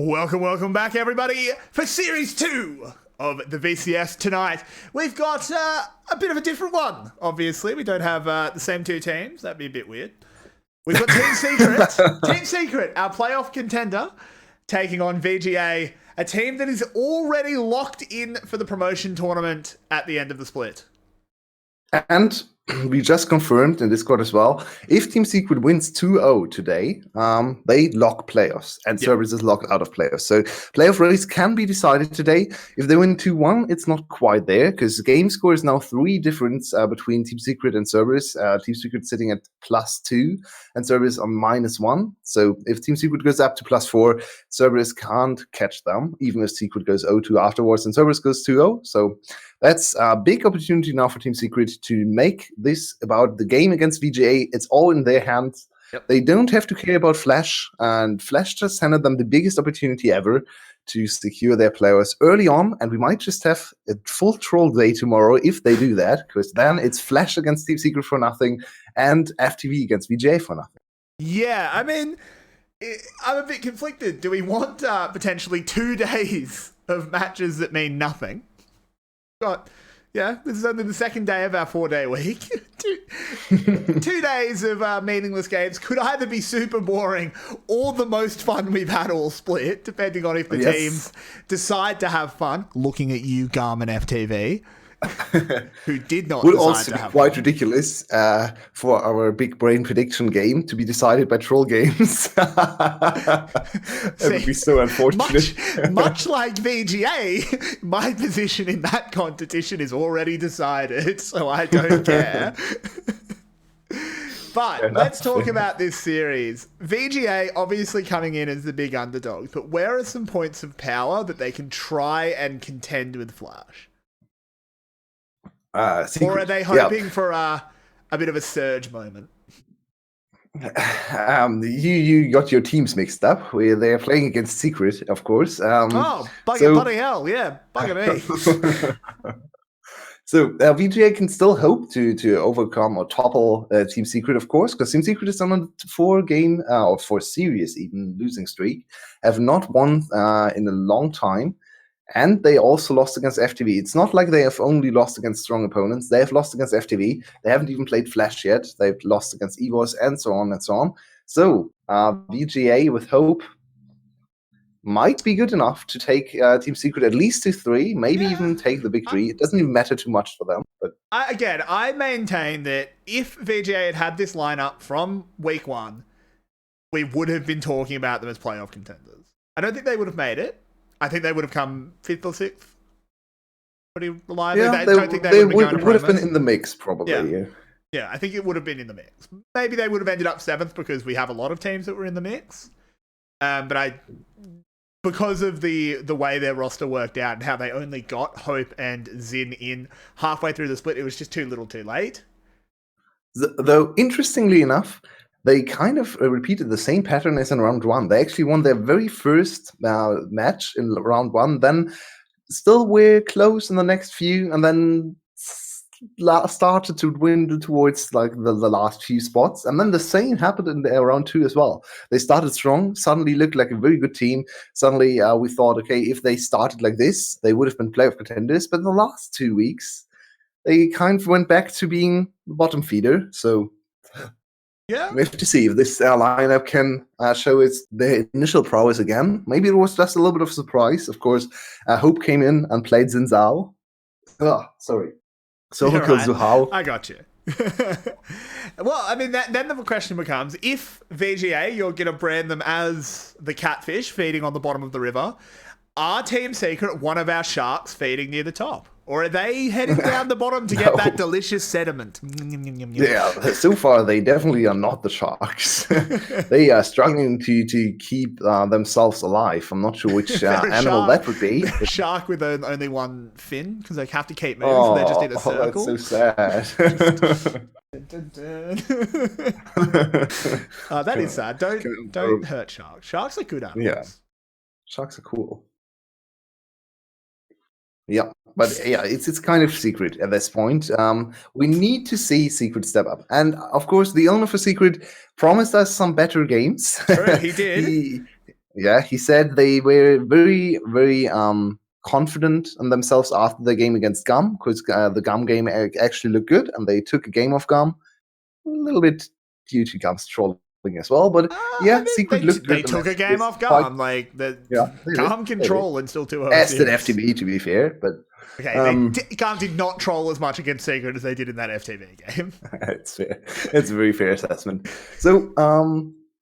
Welcome back, everybody, for Series 2 of the VCS tonight. We've got a bit of a different one, obviously. We don't have the same two teams. That'd be a bit weird. We've got Team Secret. Team Secret, our playoff contender, taking on VGA, a team that is already locked in for the promotion tournament at the end of the split. And we just confirmed in Discord as well, if Team Secret wins 2-0 today, they lock playoffs and Cerberus is locked out of playoffs. So playoff race can be decided today. If they win 2-1, it's not quite there because the game score is now 3 difference between Team Secret and Cerberus. Team Secret sitting at +2 and Cerberus on -1. So if Team Secret goes up to +4, Cerberus can't catch them, even if Secret goes 0-2 afterwards and Cerberus goes 2-0. So that's a big opportunity now for Team Secret to make this about the game against VGA. It's all in their hands. Yep. They don't have to care about Flash, and Flash just handed them the biggest opportunity ever to secure their players early on, and we might just have a full troll day tomorrow if they do that, because then it's Flash against Team Secret for nothing, and FTV against VGA for nothing. Yeah, I mean, I'm a bit conflicted. Do we want potentially 2 days of matches that mean nothing? This is only the second day of our 4-day week. two days of meaningless games could either be super boring or the most fun we've had all split, depending on if the teams decide to have fun. Looking at you, Garmin FTV, who did not would decide also to be have quite fun. ridiculous for our big brain prediction game to be decided by troll games. That would be so unfortunate. Much like VGA, my position in that competition is already decided, so I don't care. But let's talk about this series. VGA obviously coming in as the big underdog, but where are some points of power that they can try and contend with Flash? Or are they hoping for a bit of a surge moment? You got your teams mixed up. They're playing against Secret, of course. Bloody hell, yeah, bugger me. So VGA can still hope to overcome or topple Team Secret, of course, because Team Secret is on a 4-game or 4-series even losing streak, have not won in a long time. And they also lost against FTV. It's not like they have only lost against strong opponents. They have lost against FTV. They haven't even played Flash yet. They've lost against EVOS and so on and so on. So VGA with hope might be good enough to take Team Secret at least to 3, maybe even take the big 3. It doesn't even matter too much for them. But I maintain that if VGA had this lineup from week 1, we would have been talking about them as playoff contenders. I don't think they would have made it. I think they would have come 5th or 6th. Pretty reliably. Yeah, they would have been in the mix, probably. Yeah, I think it would have been in the mix. Maybe they would have ended up 7th because we have a lot of teams that were in the mix. But because of the way their roster worked out and how they only got Hope and Zin in halfway through the split, it was just too little too late. Though, interestingly enough, they kind of repeated the same pattern as in round 1. They actually won their very first match in round 1, then still were close in the next few, and then started to dwindle towards like the last few spots. And then the same happened in round 2 as well. They started strong, suddenly looked like a very good team. Suddenly we thought, okay, if they started like this, they would have been playoff contenders. But in the last 2 weeks, they kind of went back to being the bottom feeder. So yeah, we have to see if this lineup can show their initial prowess again. Maybe it was just a little bit of a surprise. Of course, Hope came in and played Xin Zhao. Zuhao. I got you. Well, I mean, then the question becomes, if VGA, you're going to brand them as the catfish feeding on the bottom of the river, are Team Secret one of our sharks feeding near the top? Or are they heading down the bottom to get that delicious sediment? Yeah, so far they definitely are not the sharks. They are struggling to keep themselves alive. I'm not sure which animal that would be. A shark with only one fin, because they have to keep moving, so they're just in a circle. That's so sad. That is sad. Don't hurt sharks. Sharks are good animals. Yeah, sharks are cool. Yeah, but yeah, it's kind of secret at this point. We need to see Secret step up, and of course, the owner for Secret promised us some better games. True, he did. Yeah, he said they were very, very confident in themselves after the game against Gum, because the Gum game actually looked good, and they took a game of Gum, a little bit due to Gum's trolling as well. But I yeah, mean, Secret looked they good. took a game off Quite, Gum. Like, the yeah, they did. Gum can troll and still 2-0 As did series. FTB, to be fair, but Okay, Gum did not troll as much against Secret as they did in that FTB game. it's fair. It's a very fair assessment. So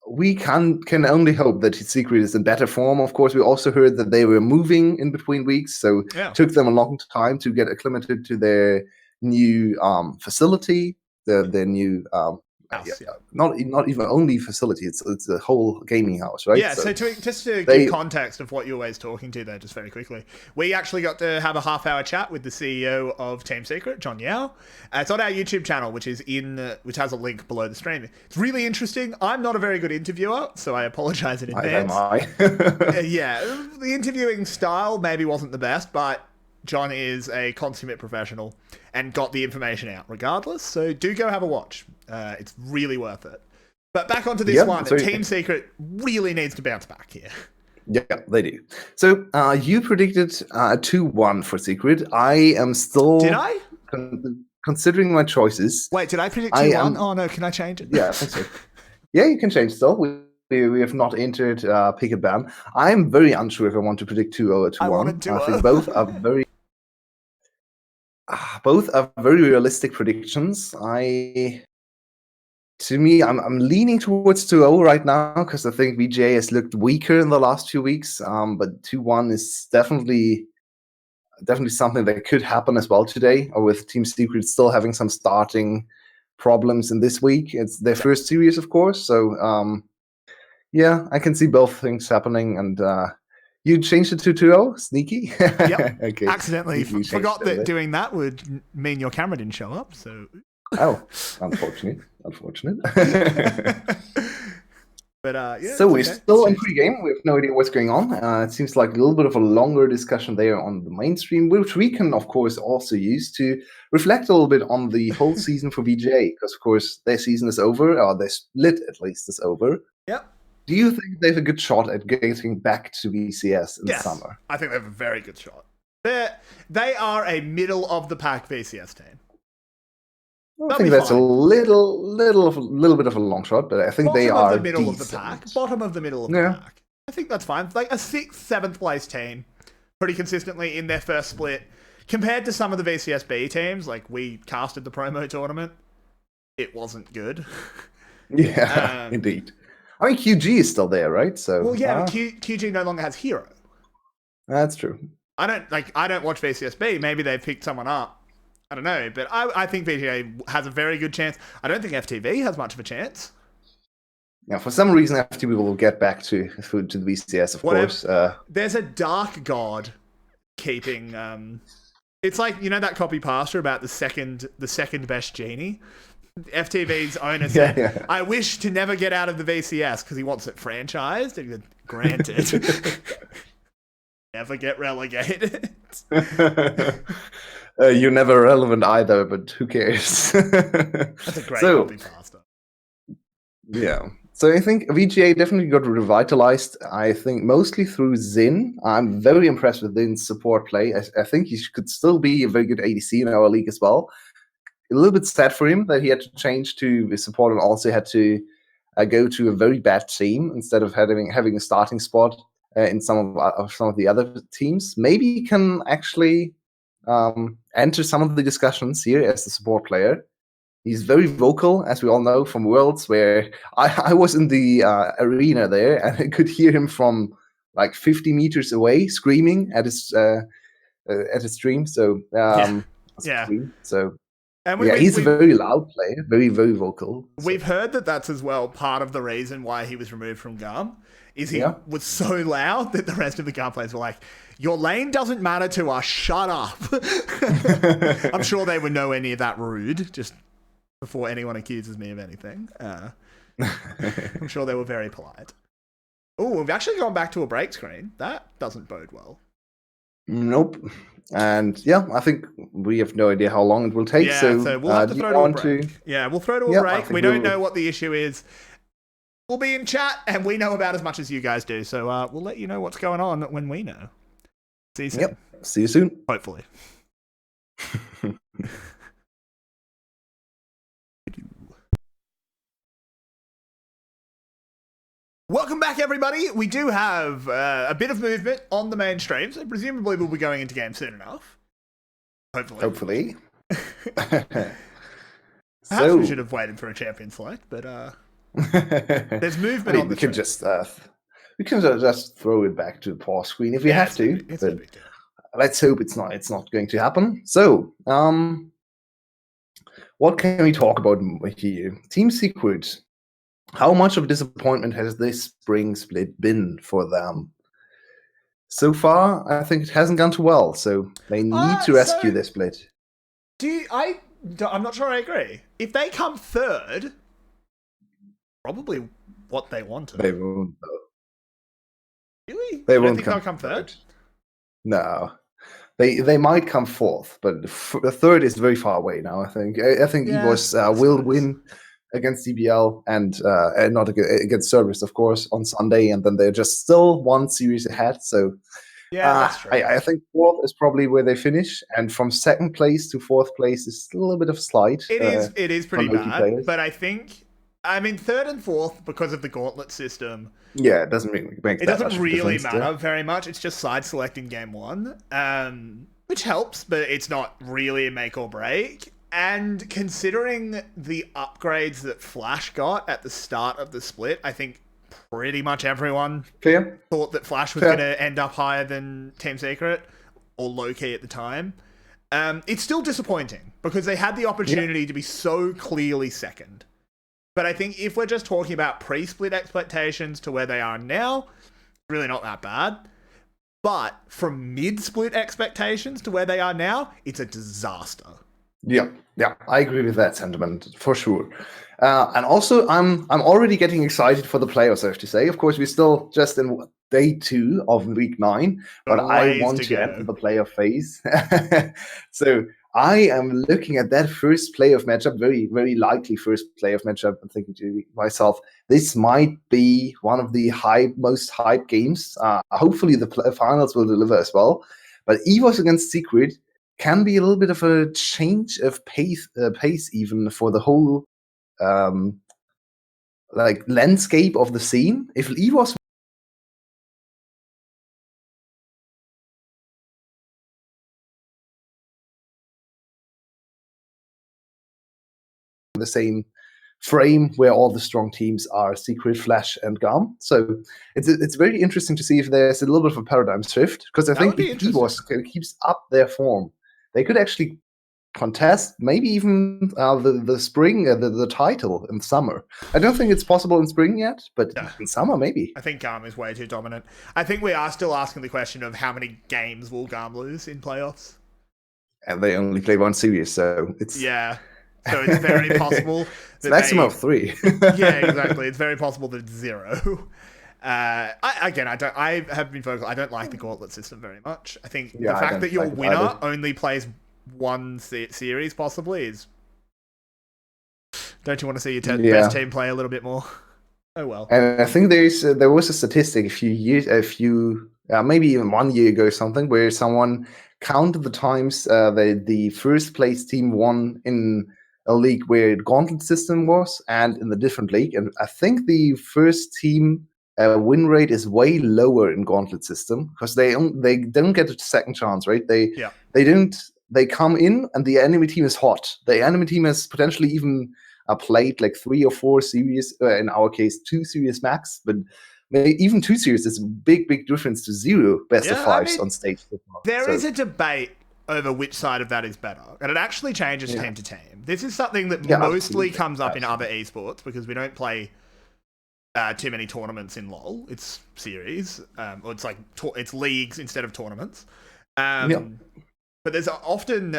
we can only hope that Secret is in better form. Of course, we also heard that they were moving in between weeks, so it took them a long time to get acclimated to their new facility, their new not even only facility. It's a whole gaming house, right? Yeah. So just to give context of what Yulwei's talking to there, just very quickly, we actually got to have a half-hour chat with the CEO of Team Secret, John Yao. It's on our YouTube channel, which has a link below the stream. It's really interesting. I'm not a very good interviewer, so I apologize in advance. Yeah, the interviewing style maybe wasn't the best, but John is a consummate professional and got the information out regardless. So do go have a watch. It's really worth it. But back onto this one. Team Secret really needs to bounce back here. Yeah, they do. So you predicted 2-1 for Secret. I am still... Did I? Considering my choices... Wait, did I predict 2-1? Oh, no, can I change it? Yeah, I think so. Yeah, you can change still. We have not entered Pick a Ban. I'm very unsure if I want to predict 2-0 or 2-1. I wanted 2-0. I think both are very realistic predictions. To me, I'm leaning towards 2-0 right now because I think VGA has looked weaker in the last 2 weeks. But 2-1 is definitely something that could happen as well today, or with Team Secret still having some starting problems in this week. It's their first series, of course. So yeah, I can see both things happening. And you changed it to 2-0? Sneaky? Yep. Okay. Forgot that doing that would mean your camera didn't show up. So. Oh, unfortunate. But yeah. So we're still in pre-game. We have no idea what's going on. It seems like a little bit of a longer discussion there on the mainstream, which we can, of course, also use to reflect a little bit on the whole season for VGA, because, of course, their season is over, or their split, at least, is over. Yep. Do you think they have a good shot at getting back to VCS in the summer? I think they have a very good shot. They are a middle-of-the-pack VCS team. I think that's a little bit of a long shot, but I think they are bottom of the middle of the pack. Bottom of the middle of the pack. I think that's fine. Like a 6th, 7th place team, pretty consistently in their first split. Compared to some of the VCSB teams, like we casted the promo tournament, it wasn't good. Yeah, indeed. I mean, QG is still there, right? So well, yeah, but QG no longer has Hero. That's true. I don't watch VCSB. Maybe they've picked someone up. I don't know, but I think VGA has a very good chance. I don't think FTV has much of a chance. Yeah, for some reason, FTV will get back to the VCS, of course. There's a dark god keeping. It's like, you know, that copy pasta about the second best genie. FTV's owner said, I wish to never get out of the VCS because he wants it franchised. And granted, never get relegated. You're never relevant either, but who cares? That's a great copy pasta. Yeah. So I think VGA definitely got revitalized, I think, mostly through Zin. I'm very impressed with Zin's support play. I think he could still be a very good ADC in our league as well. A little bit sad for him that he had to change to support and also had to go to a very bad team instead of having a starting spot in some of the other teams. Maybe he can actually enter some of the discussions here as the support player. He's very vocal, as we all know from Worlds, where I was in the arena there and I could hear him from like 50 meters away screaming at his stream. So he's a very loud player, very, very vocal. We've heard that that's as well part of the reason why he was removed from GARM, is he was so loud that the rest of the GARM players were like, your lane doesn't matter to us, shut up. I'm sure they were nowhere near that rude, just before anyone accuses me of anything. I'm sure they were very polite. Oh, we've actually gone back to a break screen. That doesn't bode well. Nope. And yeah, I think we have no idea how long it will take. Yeah, so we'll have to throw to a break. Yeah, we'll throw to a break. We don't know what the issue is. we'll be in chat, and we know about as much as you guys do. So we'll let you know what's going on when we know. See you soon. Yep. See you soon. Hopefully. Welcome back, everybody. We do have a bit of movement on the main stream, so presumably we'll be going into game soon enough. Hopefully. Perhaps we should have waited for a champion select, but there's movement on the stream. We can just throw it back to the pause screen if we have to. It's a big deal. Let's hope it's not going to happen. So, what can we talk about here? Team Secret. How much of a disappointment has this spring split been for them? So far, I think it hasn't gone too well. So they need to rescue this split. I'm not sure I agree. If they come third, probably what they wanted. They won't, though. Really? They you won't don't think they'll come third? No. They might come fourth, but the third is very far away now, I think. I think EVOS will win against DBL and not against Cerberus, of course, on Sunday, and then they're just still one series ahead. So that's true. I think fourth is probably where they finish, and from second place to fourth place is still a little bit of a slide. It is pretty bad, but I mean, third and fourth, because of the gauntlet system. Yeah, it doesn't really make it doesn't really matter very much. It's just side select in game one, which helps, but it's not really a make or break. And considering the upgrades that Flash got at the start of the split, I think pretty much everyone thought that Flash was going to end up higher than Team Secret, or low-key at the time. It's still disappointing, because they had the opportunity to be so clearly second. But I think if we're just talking about pre-split expectations to where they are now, it's really not that bad. But from mid-split expectations to where they are now, it's a disaster. Yeah, I agree with that sentiment for sure. And also, I'm already getting excited for the playoffs, I have to say. Of course, we're still just in day 2 of week 9, but I want to enter the playoff phase. So I am looking at that first playoff matchup, very, very likely first playoff matchup. I'm thinking to myself, this might be one of the most hyped games. Hopefully, the finals will deliver as well. But EVOS against Secret can be a little bit of a change of pace even for the whole landscape of the scene. If EVOS the same frame where all the strong teams are Secret, Flash, and GAM. So it's very interesting to see if there's a little bit of a paradigm shift, because I think if EVOS keeps up their form, they could actually contest maybe even the spring, the title in summer. I don't think it's possible in spring yet, but in summer maybe. I think GAM is way too dominant. I think we are still asking the question of how many games will GAM lose in playoffs? And they only play one series, so it's... Yeah. So it's very possible that maximum of 3. Yeah, exactly. It's very possible that it's 0. I have been vocal. I don't like the gauntlet system very much. I think the fact that your winner only plays one series possibly is... Don't you want to see your best team play a little bit more? Oh well. And I think there was a statistic maybe even 1 year ago or something, where someone counted the times the first place team won in a league where the gauntlet system was and in the different league. And I think the first team win rate is way lower in gauntlet system, because they don't get a second chance, right? They come in and the enemy team is hot. The enemy team has potentially even played like 3 or 4 series, in our case 2 series max, but even 2 series is a big difference to 0 best of 5s on stage. There is a debate over which side of that is better, and it actually changes team to team. This is something that mostly comes up in other esports, because we don't play too many tournaments in LoL. It's series, or it's like it's leagues instead of tournaments. But there's often,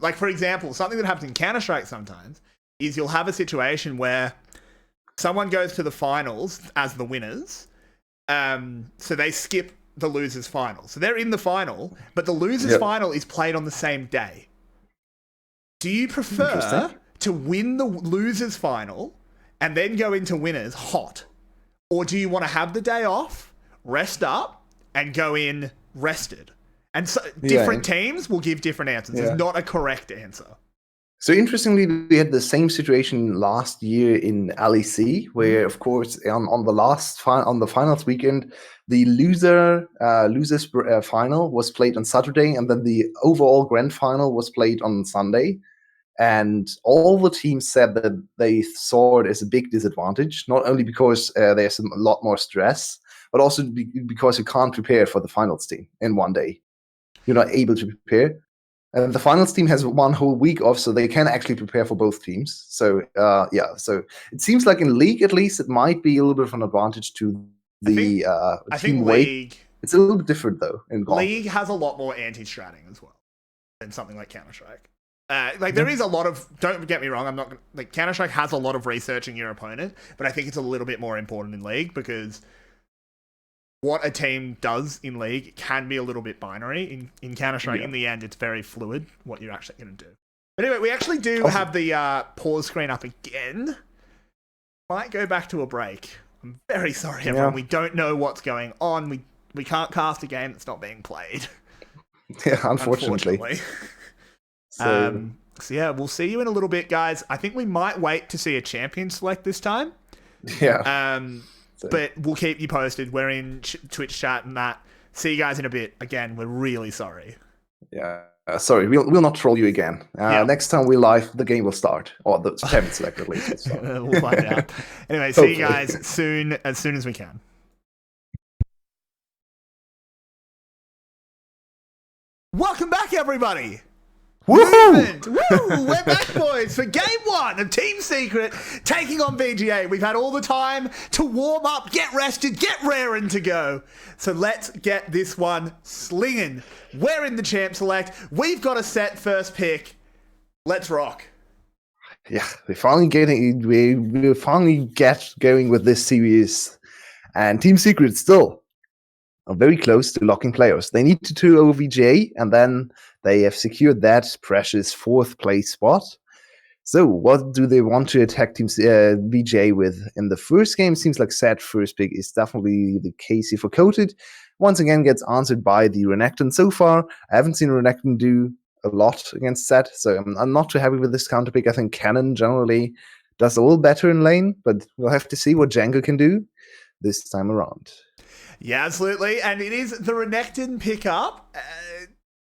like for example, something that happens in Counter-Strike sometimes is you'll have a situation where someone goes to the finals as the winners, so they skip the losers final. So they're in the final, but the losers final is played on the same day. Do you prefer to win the losers final and then go into winners hot, Or do you want to have the day off, rest up, and go in rested? And so different teams will give different answers. There's not a correct answer. So interestingly, we had the same situation last year in LEC, where, of course, on the finals weekend, the losers final was played on Saturday, and then the overall grand final was played on Sunday. And all the teams said that they saw it as a big disadvantage, not only because there's a lot more stress, but also because you can't prepare for the finals team in one day. You're not able to prepare. And the finals team has 1 whole week off, so they can actually prepare for both teams. So, so it seems like in League, at least, it might be a little bit of an advantage to the I team think weight. League, it's a little bit different, though. In golf. League has a lot more anti-stratting as well than something like Counter-Strike. There is a lot of, don't get me wrong, I'm not gonna, like, Counter-Strike has a lot of researching your opponent, but I think it's a little bit more important in League because what a team does in League can be a little bit binary. In Counter-Strike, in the end, it's very fluid what you're actually going to do. But anyway, we actually do have the pause screen up again. Might go back to a break. I'm very sorry, everyone. We don't know what's going on. We can't cast a game that's not being played. Yeah, unfortunately. So yeah, we'll see you in a little bit, guys. I think we might wait to see a champion select this time. Yeah. But we'll keep you posted. We're in Twitch chat and that. See you guys in a bit. Again, we're really sorry. Yeah. Sorry, we'll not troll you again. Next time we live, the game will start. Or the champion select at least. We'll find out. Anyway, see you guys as soon as we can. Welcome back, everybody. Woo! We're back, boys, for game 1 of Team Secret taking on VGA. We've had all the time to warm up, get rested, get raring to go. So let's get this one slinging. We're in the champ select. We've got a set first pick. Let's rock. Yeah, we finally get going with this series, and Team Secret still are very close to locking players. They need to 2 over VGA, and then they have secured that precious 4th place spot. So what do they want to attack Team VGA with? In the first game, seems like Sad first pick is definitely the case here for Coated. Once again, gets answered by the Renekton. So far, I haven't seen Renekton do a lot against Sad, so I'm not too happy with this counter pick. I think Cannon generally does a little better in lane, but we'll have to see what Django can do this time around. Yeah, absolutely. And it is the Renekton pickup.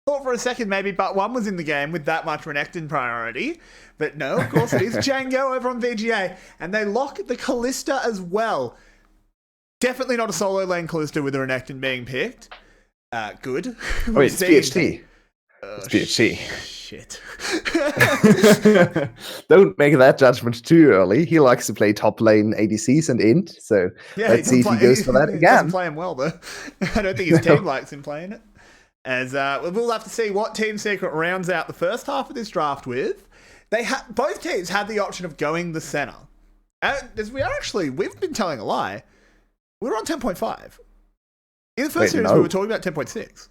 Thought for a second maybe but one was in the game with that much Renekton priority. But no, of course it is Django over on VGA. And they lock the Callista as well. Definitely not a solo lane Callista with the Renekton being picked. Good. Wait, it's PhD. It's PhD. Shit. Don't make that judgment too early. He likes to play top lane ADCs and int, so let's see if he goes for that again. He doesn't play him well, though. I don't think his team likes him playing it. As we'll have to see what Team Secret rounds out the first half of this draft with. Both teams had the option of going the center. As we've been telling a lie. We were on 10.5. In the first series, we were talking about 10.6.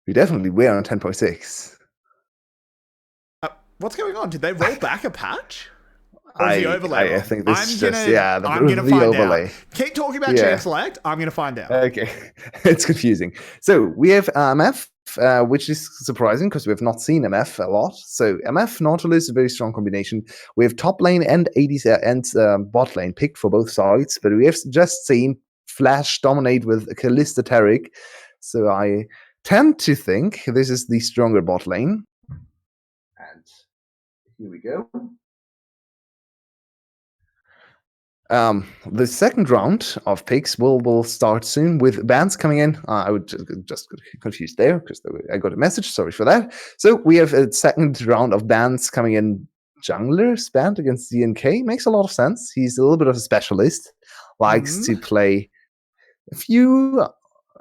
We definitely were on 10.6. What's going on? Did they roll back a patch? Or is the overlay? I think this is just, I'm going to find overlay. out. Keep talking about champ select. I'm going to find out. Okay. It's confusing. So we have MF, which is surprising because we have not seen MF a lot. So MF, Nautilus is a very strong combination. We have top lane and ADC and bot lane picked for both sides, but we have just seen Flash dominate with Callista Taric. So I tend to think this is the stronger bot lane. And here we go. The second round of picks will start soon with bans coming in. I would just get confused there because I got a message. Sorry for that. So we have a second round of bans coming in. Jungler banned against DNK makes a lot of sense. He's a little bit of a specialist. Likes to play a few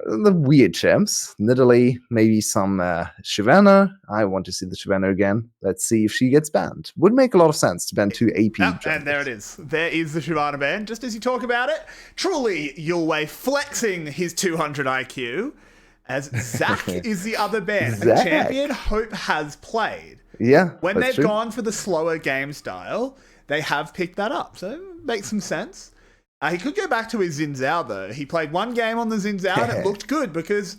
the weird champs. Nidalee, maybe some Shyvana. I want to see the Shyvana again. Let's see if she gets banned. Would make a lot of sense to ban 2 AP. And there it is. There is the Shyvana ban. Just as you talk about it, truly Yulwei flexing his 200 IQ as Zac is the other ban. A champion Hope has played. Yeah. When they've gone for the slower game style, they have picked that up. So it makes some sense. He could go back to his Xin Zhao, though. He played one game on the Xin Zhao, and it looked good because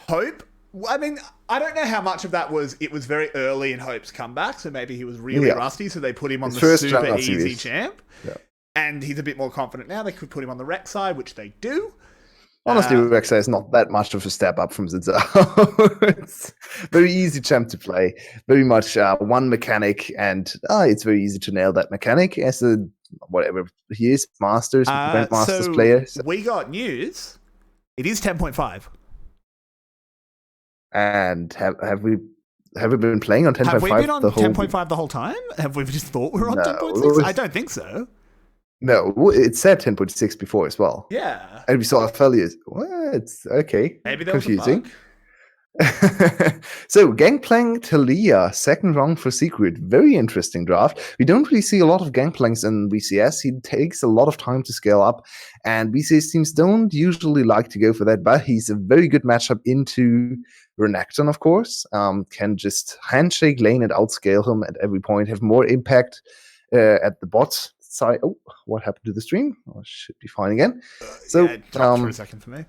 Hope... I mean, I don't know how much of that was... It was very early in Hope's comeback, so maybe he was really rusty, so they put him on the super easy champ. Yeah. And he's a bit more confident now. They could put him on the rec side, which they do. Honestly, Rexa is not that much of a step up from Xin Zhao. It's very easy champ to play. Very much one mechanic, and it's very easy to nail that mechanic as a whatever he is, Masters, Grandmasters player. So we got news. It is 10.5. And have we been playing on 10.5? Have we been on 10.5 the whole time? Have we just thought we were on 10.6? I don't think so. No, it said 10.6 before as well. Yeah. And we saw affiliates. Well, it's okay. Maybe that confusing. Was a bug. So, Gangplank Talia, second round for Secret. Very interesting draft. We don't really see a lot of Gangplanks in VCS. He takes a lot of time to scale up, and VCS teams don't usually like to go for that, but he's a very good matchup into Renekton, of course. Can just handshake lane and outscale him at every point, have more impact at the bot side. Oh, what happened to the stream? Oh, should be fine again. So, it dropped for a second for me.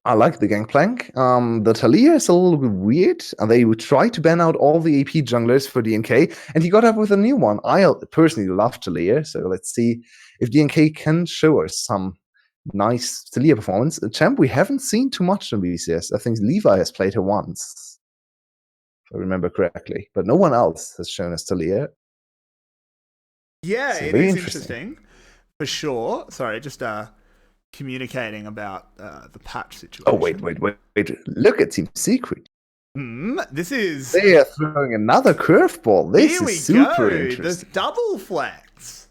I like the Gangplank. The Talia is a little bit weird. They would try to ban out all the AP junglers for DNK, and he got up with a new one. I personally love Talia, so let's see if DNK can show us some nice Talia performance. A champ we haven't seen too much in VCS. I think Levi has played her once, if I remember correctly, but no one else has shown us Talia. Yeah, so it is interesting. For sure. Sorry, just communicating about the patch situation. Oh, wait. Look at Team Secret. This is... They are throwing another curveball. This is super interesting. There's double flex.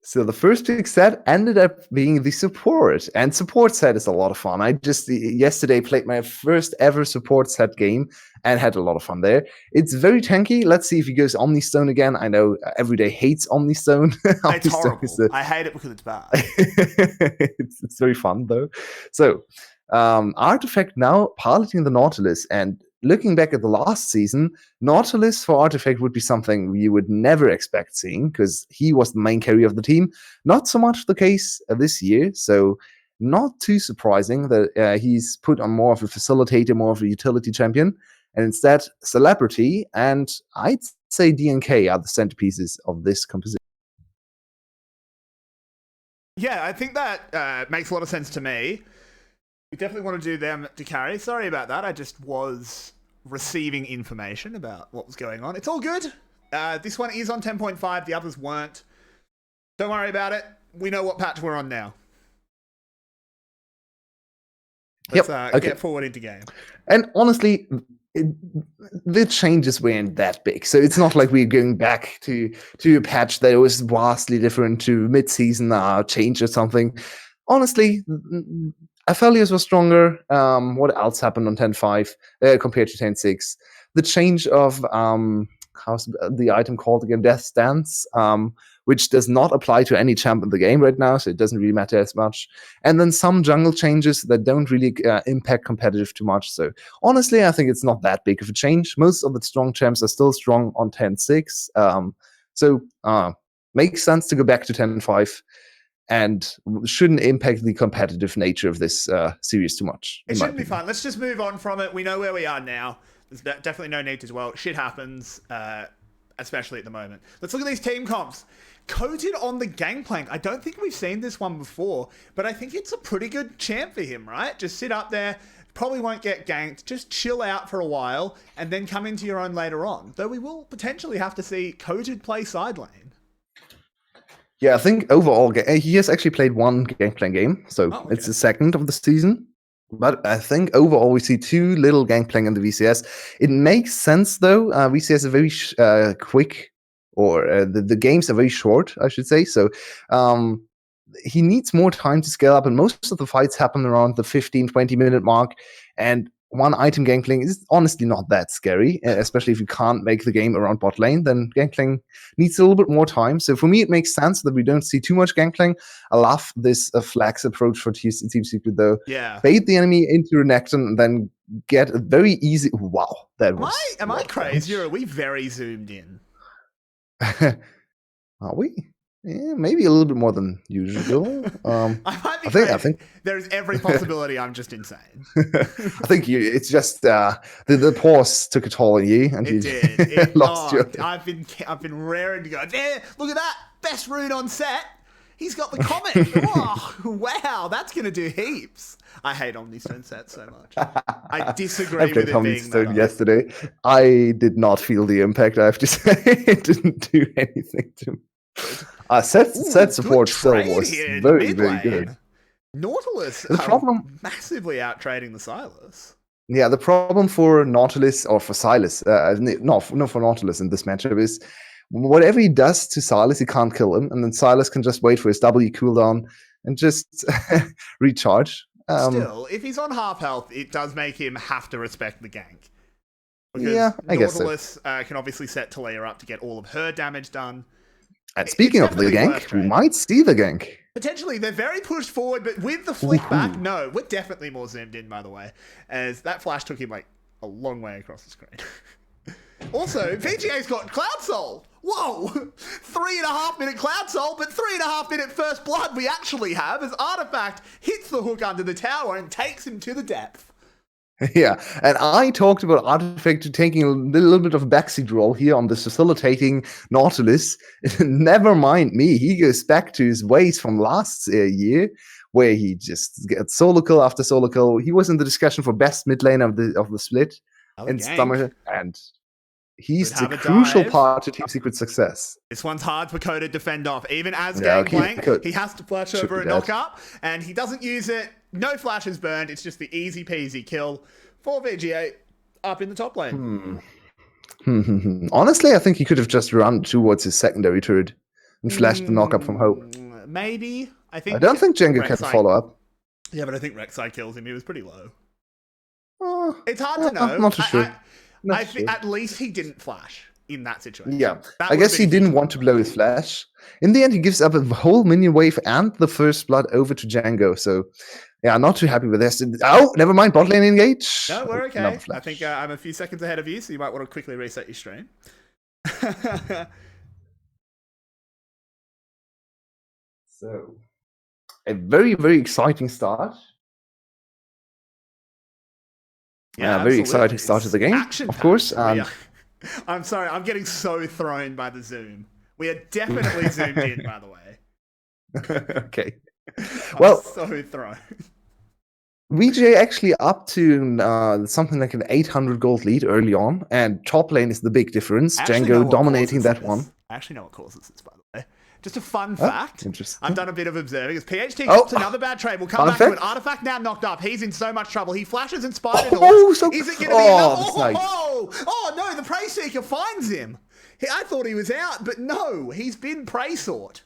So the first pick set ended up being the support, and support set is a lot of fun. I just yesterday played my first ever support set game and had a lot of fun there. It's very tanky. Let's see if he goes Omnistone again. I know Everyday hates Omnistone. It's horrible. I hate it because it's bad. it's very fun though. So Artifact now piloting the Nautilus, and looking back at the last season, Nautilus for Artifact would be something you would never expect seeing, because he was the main carry of the team. Not so much the case this year, so not too surprising that he's put on more of a facilitator, more of a utility champion, and instead Celebrity and I'd say DNK are the centerpieces of this composition. Yeah, I think that makes a lot of sense to me. We definitely want to do them to carry. Sorry about that. I just was receiving information about what was going on. It's all good. This one is on 10.5. The others weren't. Don't worry about it. We know what patch we're on now. Let's get forward into game. And honestly, the changes weren't that big. So it's not like we're going back to a patch that was vastly different to mid-season change or something. Honestly, Aphelios was stronger. What else happened on 10.5 compared to 10.6? The change of how's the item called again? Death Stance, which does not apply to any champ in the game right now, so it doesn't really matter as much. And then some jungle changes that don't really impact competitive too much. So honestly, I think it's not that big of a change. Most of the strong champs are still strong on 10.6. So makes sense to go back to 10.5. And shouldn't impact the competitive nature of this series too much. It shouldn't be fun. Let's just move on from it. We know where we are now. There's definitely no need to dwell. Shit happens, especially at the moment. Let's look at these team comps. Coated on the Gangplank. I don't think we've seen this one before, but I think it's a pretty good champ for him, right? Just sit up there. Probably won't get ganked. Just chill out for a while and then come into your own later on. Though we will potentially have to see Coated play side lane. Yeah, I think overall, he has actually played one Gangplank game, so it's the second of the season. But I think overall we see too little Gangplank in the VCS. It makes sense, though. VCS is very quick, or the games are very short, I should say. So he needs more time to scale up, and most of the fights happen around the 15, 20-minute mark. And one item Gangplank is honestly not that scary, especially if you can't make the game around bot lane. Then Gangplank needs a little bit more time. So for me, it makes sense that we don't see too much Gangplank. I love this flags approach for Team Secret, though. Yeah. Bait the enemy into Renekton and then get a very easy... Wow, that was... Am I crazy, or are we very zoomed in? Are we? maybe a little bit more than usual. I think there's every possibility I'm just insane. I think it's just the pause took a toll on you, and you lost your. I've been raring to go. There, look at that best rune on set. He's got the comment. Oh, wow, that's going to do heaps. I hate Omnistone set so much. I disagree with it being Omnistone yesterday. I did not feel the impact, I have to say. It didn't do anything to me. Set support still was very, very good. Nautilus the problem massively out-trading the Silas. Yeah, the problem for Nautilus, or for Silas, no, for Nautilus in this matchup is whatever he does to Silas, he can't kill him, and then Silas can just wait for his W cooldown and just recharge. Still, if he's on half health, it does make him have to respect the gank. Because I Nautilus can obviously set Talia up to get all of her damage done. And speaking of the gank, we might see the gank. Potentially, they're very pushed forward, but with the flick back, no, we're definitely more zoomed in, by the way, as that flash took him like a long way across the screen. Also, VGA's got Cloud Soul. Whoa! 3.5 minute Cloud Soul, but 3.5 minute First Blood we actually have as Artifact hits the hook under the tower and takes him to the depth. Yeah, and I talked about Artifact taking a little bit of a backseat role here on this facilitating Nautilus. Never mind me, he goes back to his ways from last year, where he just gets solo kill after solo kill. He was in the discussion for best mid lane of the split in summer, and he's the crucial part to Team Secret's success. This one's hard for Ko to defend off. Even as Gangplank, he has to flash over a knock-up, and he doesn't use it. No flash is burned. It's just the easy-peasy kill for VGA up in the top lane. Honestly, I think he could have just run towards his secondary turret and flashed the knock-up from Hope. Maybe. I don't think Django can follow up. Yeah, but I think Rek'Sai kills him. He was pretty low. It's hard to know. I'm not too sure. I think at least he didn't flash in that situation. Yeah, I guess he didn't want to blow his flash. In the end, he gives up a whole minion wave and the First Blood over to Django. So, yeah, not too happy with this. Oh, never mind. Bot lane engage. No, we're okay. I think I'm a few seconds ahead of you, so you might want to quickly reset your stream. So, a very, very exciting start. Yeah, very exciting start to the game, of course. I'm sorry, I'm getting so thrown by the zoom. We are definitely zoomed in, by the way. Okay. I'm so thrown. VGA actually up to something like an 800 gold lead early on, and top lane is the big difference. Django dominating that one. I actually know what causes this, by the way. Just a fun fact. Interesting. I've done a bit of observing. As PHT gets another bad trade, we'll come back to it. Artifact now knocked up. He's in so much trouble. He flashes and spider doors. Is it going to be enough? Oh, no, the Prey Seeker finds him. I thought he was out, but no, he's been prey sought.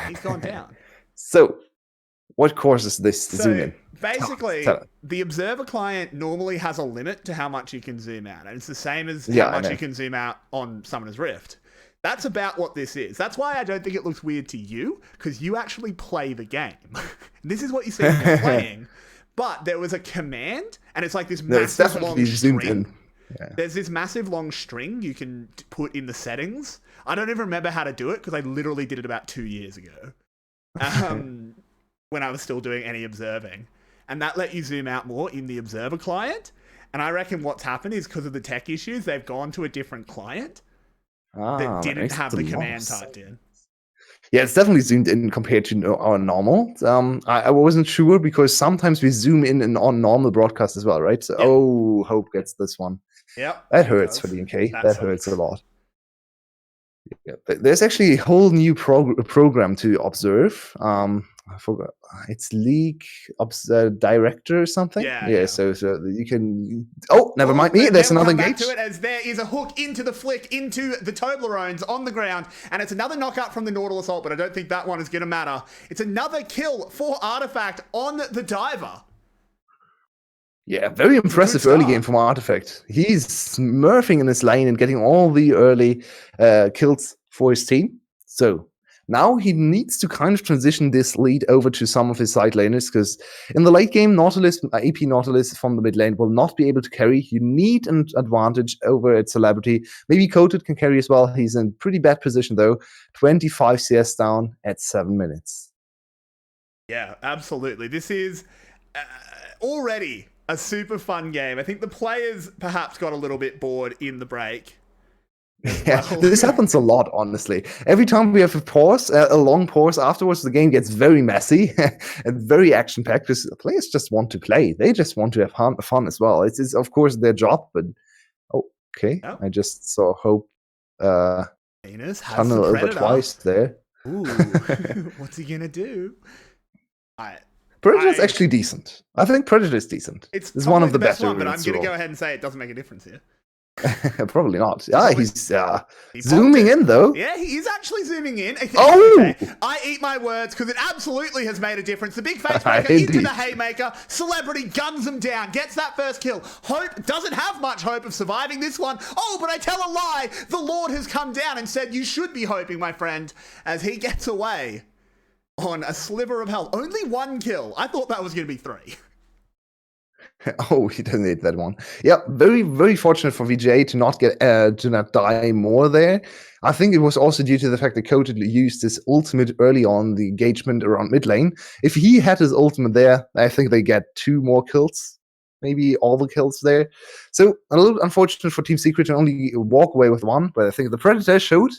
He's gone down. So, what causes this zoom in? Basically, the observer client normally has a limit to how much you can zoom out. And it's the same as how much you can zoom out on Summoner's Rift. That's about what this is. That's why I don't think it looks weird to you, because you actually play the game. This is what you see me playing. But there was a command, and it's like this massive long string. Yeah. There's this massive long string you can put in the settings. I don't even remember how to do it, because I literally did it about 2 years ago. When I was still doing any observing. And that let you zoom out more in the observer client. And I reckon what's happened is because of the tech issues, they've gone to a different client that didn't have the command typed in. Yeah, it's definitely zoomed in compared to our normal. I wasn't sure because sometimes we zoom in on normal broadcast as well, right? So, Hope gets this one. Yep. That hurts for DNK. That hurts a lot. Yeah, there's actually a whole new program to observe. I forgot. It's League Director or something. Yeah. So you can. Oh, never mind me. There's another engage. To it as there is a hook into the flick into the Toblerones on the ground, and it's another knockout from the Nautilus ult, but I don't think that one is going to matter. It's another kill for Artifact on the diver. Yeah, very impressive early game from Artifact. He's smurfing in his lane and getting all the early kills for his team. So Now he needs to kind of transition this lead over to some of his side laners, because in the late game, AP Nautilus from the mid lane will not be able to carry. You need an advantage over its Celebrity. Maybe Coated can carry as well. He's in pretty bad position though. 25 CS down at 7 minutes. Yeah, absolutely. This is already a super fun game. I think the players perhaps got a little bit bored in the break. Yeah, this happens a lot, honestly. Every time we have a pause, a long pause afterwards, the game gets very messy and very action-packed because the players just want to play. They just want to have fun as well. It's of course, their job, but... Okay, oh. I just saw Hope tunnel over twice there. Ooh, what's he gonna do? Predator's actually decent. I think Predator is decent. It's one of the best one, but I'm going to go ahead and say it doesn't make a difference here. Probably not. He's zooming in, though. Yeah, he is actually zooming in. Oh! Okay. I eat my words, because it absolutely has made a difference. The big facemaker into the haymaker. Celebrity guns him down, gets that first kill. Hope doesn't have much hope of surviving this one. Oh, but I tell a lie. The Lord has come down and said, you should be hoping, my friend, as he gets away on a sliver of hell. Only 1 kill. I thought that was going to be 3. Oh, he doesn't need that one. Yeah, very, very fortunate for VGA to not die more there. I think it was also due to the fact that Coated used his ultimate early on the engagement around mid lane. If he had his ultimate there, I think they get 2 more kills. Maybe all the kills there. So a little unfortunate for Team Secret to only walk away with 1, but I think the Predator showed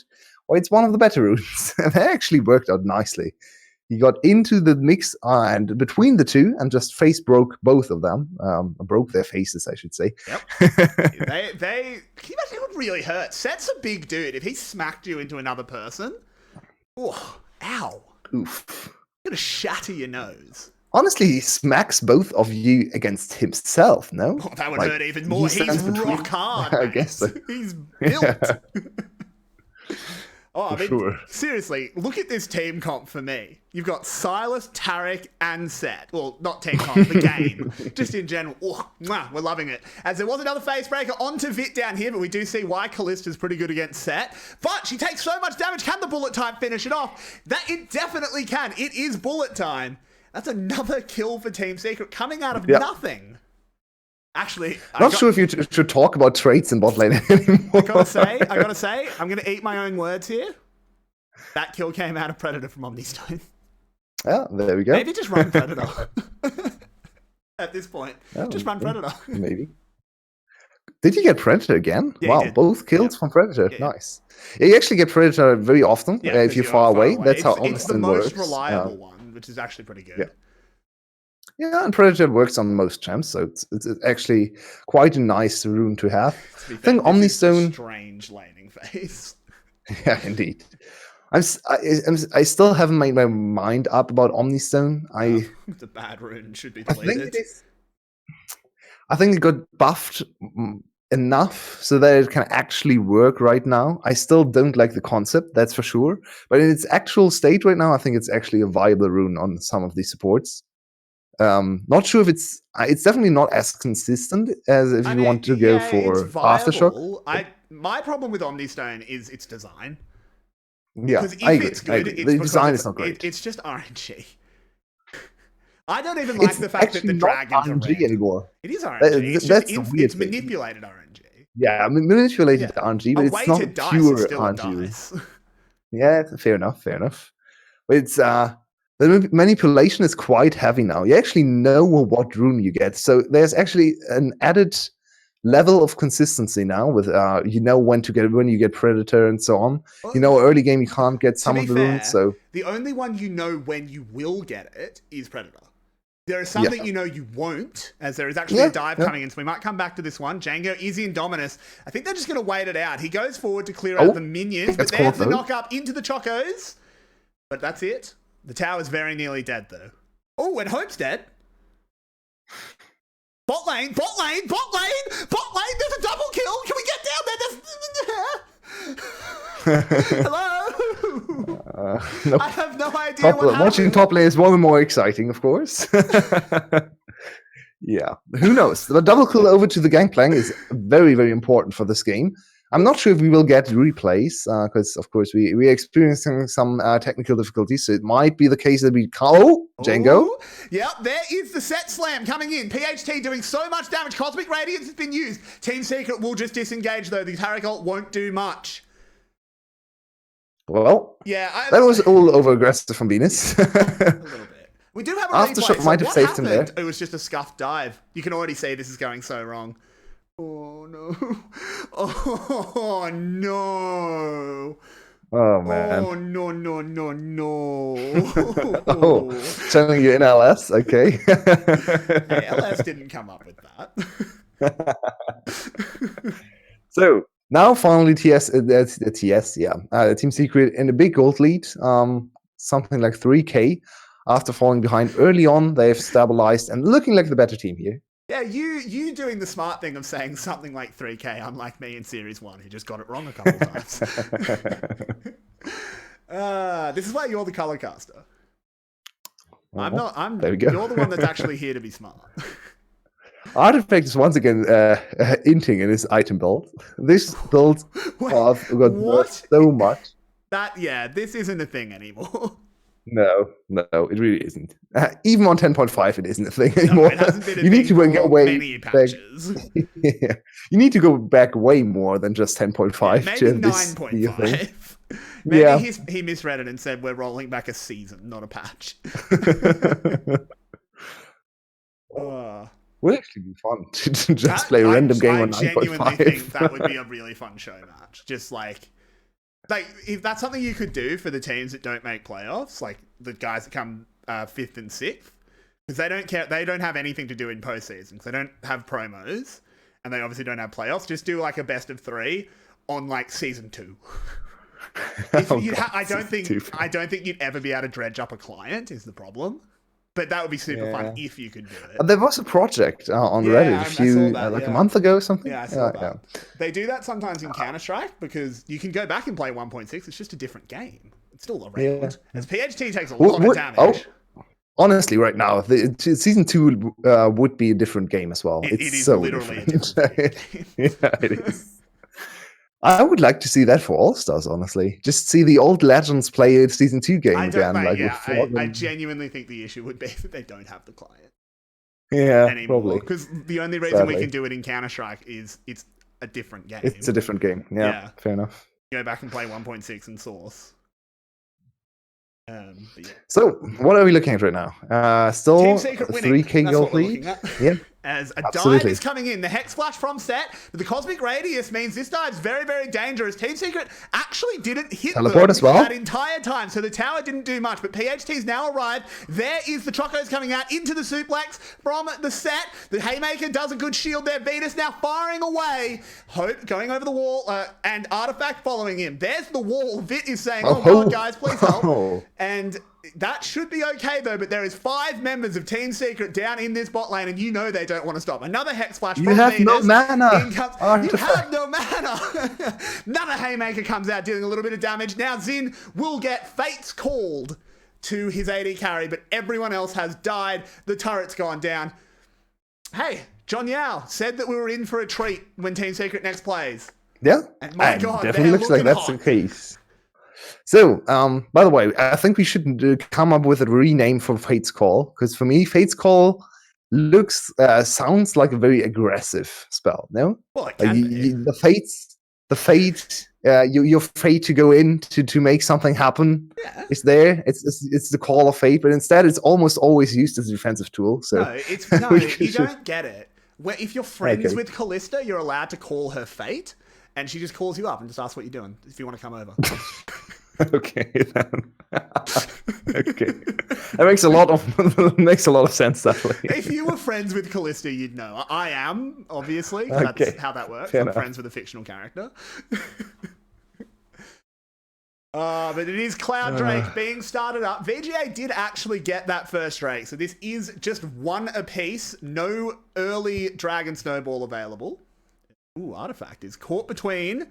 why it's one of the better runes. And they actually worked out nicely. He got into the mix and between the two and just face broke both of them. Broke their faces, I should say. Yep. Can you imagine it would really hurt? Set's a big dude. If he smacked you into another person, oh, ow. Oof. Gonna shatter your nose. Honestly, he smacks both of you against himself, no? Oh, that would hurt even more. He's rock hard. I guess so. He's built. Yeah. Oh, I mean, seriously, look at this team comp for me. You've got Silas, Tarek, and Set. Well, not team comp, the game. Just in general. Oh, we're loving it. As there was another face breaker onto Vit down here, but we do see why Callista's pretty good against Set. But she takes so much damage. Can the bullet time finish it off? That it definitely can. It is bullet time. That's another kill for Team Secret coming out of nothing. Actually, not sure if you should talk about traits in bot lane anymore. I gotta say, I'm gonna eat my own words here. That kill came out of Predator from Omnistone. Yeah, there we go. Maybe just run Predator. At this point, just run Predator. Maybe. Did you get Predator again? Yeah, wow, both kills from Predator. Yeah. Nice. Yeah, you actually get Predator very often if you're far away. That's how Omnistone works. It's the most reliable one, which is actually pretty good. Yeah. Yeah, and Predator works on most champs, so it's actually quite a nice rune to have. I think Omnistone... strange laning phase. Yeah, indeed. I still haven't made my mind up about Omnistone. It's a bad rune, should be deleted. I think it got buffed enough so that it can actually work right now. I still don't like the concept, that's for sure. But in its actual state right now, I think it's actually a viable rune on some of these supports. Not sure if it's definitely not as consistent as if you want to go for Aftershock. My problem with Omnistone is its design. Yeah, because if it's good, it's the design is not great. It's just RNG. I don't even like the fact that the dragons are RNG anymore. It is RNG. It's manipulated RNG. Yeah, manipulated RNG, but it's not pure RNG. Yeah, fair enough. But it's the manipulation is quite heavy now. You actually know what rune you get. So there's actually an added level of consistency now with when you get Predator and so on. Well, early game you can't get some of the runes. So the only one you know when you will get it is Predator. There is something you won't, as there is actually a dive coming in. So we might come back to this one. Django, Izzy, and Dominus. I think they're just going to wait it out. He goes forward to clear out the minions, but there's the knock up into the Chocos. But that's it. The tower's very nearly dead, though. Oh, and Hope's dead. Bot lane! There's a double kill! Can we get down there? Hello? Nope. I have no idea what happened. Watching top lane is one more exciting, of course. Yeah, who knows? The double kill over to the Gangplank is very, very important for this game. I'm not sure if we will get replays because, of course, we're experiencing some technical difficulties. So it might be the case that we can't. Oh, Django. Ooh, yep, there is the set slam coming in. PHT doing so much damage. Cosmic Radiance has been used. Team Secret will just disengage, though. The Taric ult won't do much. Well, yeah, that was all over aggressive from Venus. A little bit. We do have a Aftershock replay. might have saved him there. It was just a scuffed dive. You can already see this is going so wrong. Oh, no. Oh, no. Oh, man. Oh, no, no, no, no. Oh, telling you in LS? Okay. Hey, LS didn't come up with that. So, now finally TS, TS, yeah. Team Secret in a big gold lead, something like 3k. After falling behind early on, they've stabilized and looking like the better team here. Yeah, you doing the smart thing of saying something like 3k, unlike me in Series 1, who just got it wrong a couple times. This is why you're the color caster. I'm not. There we go. You're the one that's actually here to be smart. Artifact is once again hinting in his item build. This build got so much. This isn't a thing anymore. No, it really isn't. Even on 10.5, it isn't a thing anymore. No, it hasn't been a you need to go way many patches. Back, yeah. You need to go back way more than just 10.5. Maybe 9.5. Maybe he misread it and said we're rolling back a season, not a patch. Would actually be fun to just play a random game on 9.5. I genuinely think that would be a really fun show match. Just like if that's something you could do for the teams that don't make playoffs, like the guys that come 5th and 6th, because they don't care. They don't have anything to do in postseason because they don't have promos, and they obviously don't have playoffs. Just do like a best of 3 on like season 2. I don't think you'd ever be able to dredge up a client. Is the problem. But that would be super fun if you could do it. There was a project on Reddit a month ago or something. Yeah, I saw that. Yeah. They do that sometimes in Counter-Strike because you can go back and play 1.6. It's just a different game. It's still around. As PHT takes a lot of damage. Honestly, right now, season 2 would be a different game as well. It is so literally a different game. Yeah, it is. I would like to see that for All-Stars, honestly. Just see the old legends play a Season 2 game again. I genuinely think the issue would be that they don't have the client. Yeah, anymore. probably. Because the only reason we can do it in Counter-Strike is it's a different game. It's a different game. Yeah, fair enough. Go back and play 1.6 and Source. So, what are we looking at right now? Still Team Secret winning. 3k gold lead. Yeah. As a dive is coming in. The Hex Flash from set, but the Cosmic Radius means this dive's very, very dangerous. Team Secret actually didn't hit Teleport as well that entire time, so the tower didn't do much, but PHT's now arrived. There is the Chocos coming out into the suplex from the set. The Haymaker does a good shield there. Venus now firing away. Hope going over the wall, and Artifact following him. There's the wall. Vit is saying, oh God, guys, please help. And that should be okay, though, but there is 5 members of Team Secret down in this bot lane, and you know they don't want to stop. Another Hex Flash from Venus. You have no mana. You have no mana. Another Haymaker comes out, dealing a little bit of damage. Now Xin will get Fates called to his AD carry, but everyone else has died. The turret's gone down. Hey, John Yao said that we were in for a treat when Team Secret next plays. Yeah, and my God, definitely looks like that's the case. So, by the way, I think we should come up with a rename for Fate's Call, because for me, Fate's Call sounds like a very aggressive spell, no? Well, it can be. The fate, your fate to go in to make something happen is there. It's the call of fate, but instead it's almost always used as a defensive tool. So no, you don't get it. If you're friends with Callista, you're allowed to call her fate, and she just calls you up and just asks what you're doing if you want to come over. Okay, then. Okay, that makes a lot of sense. That way. If you were friends with Callista, you'd know. I am, obviously. That's how that works. I'm friends with a fictional character. But it is Cloud Drake being started up. VGA did actually get that first Drake, so this is just 1 apiece. No early Dragon Snowball available. Ooh, Artifact is caught between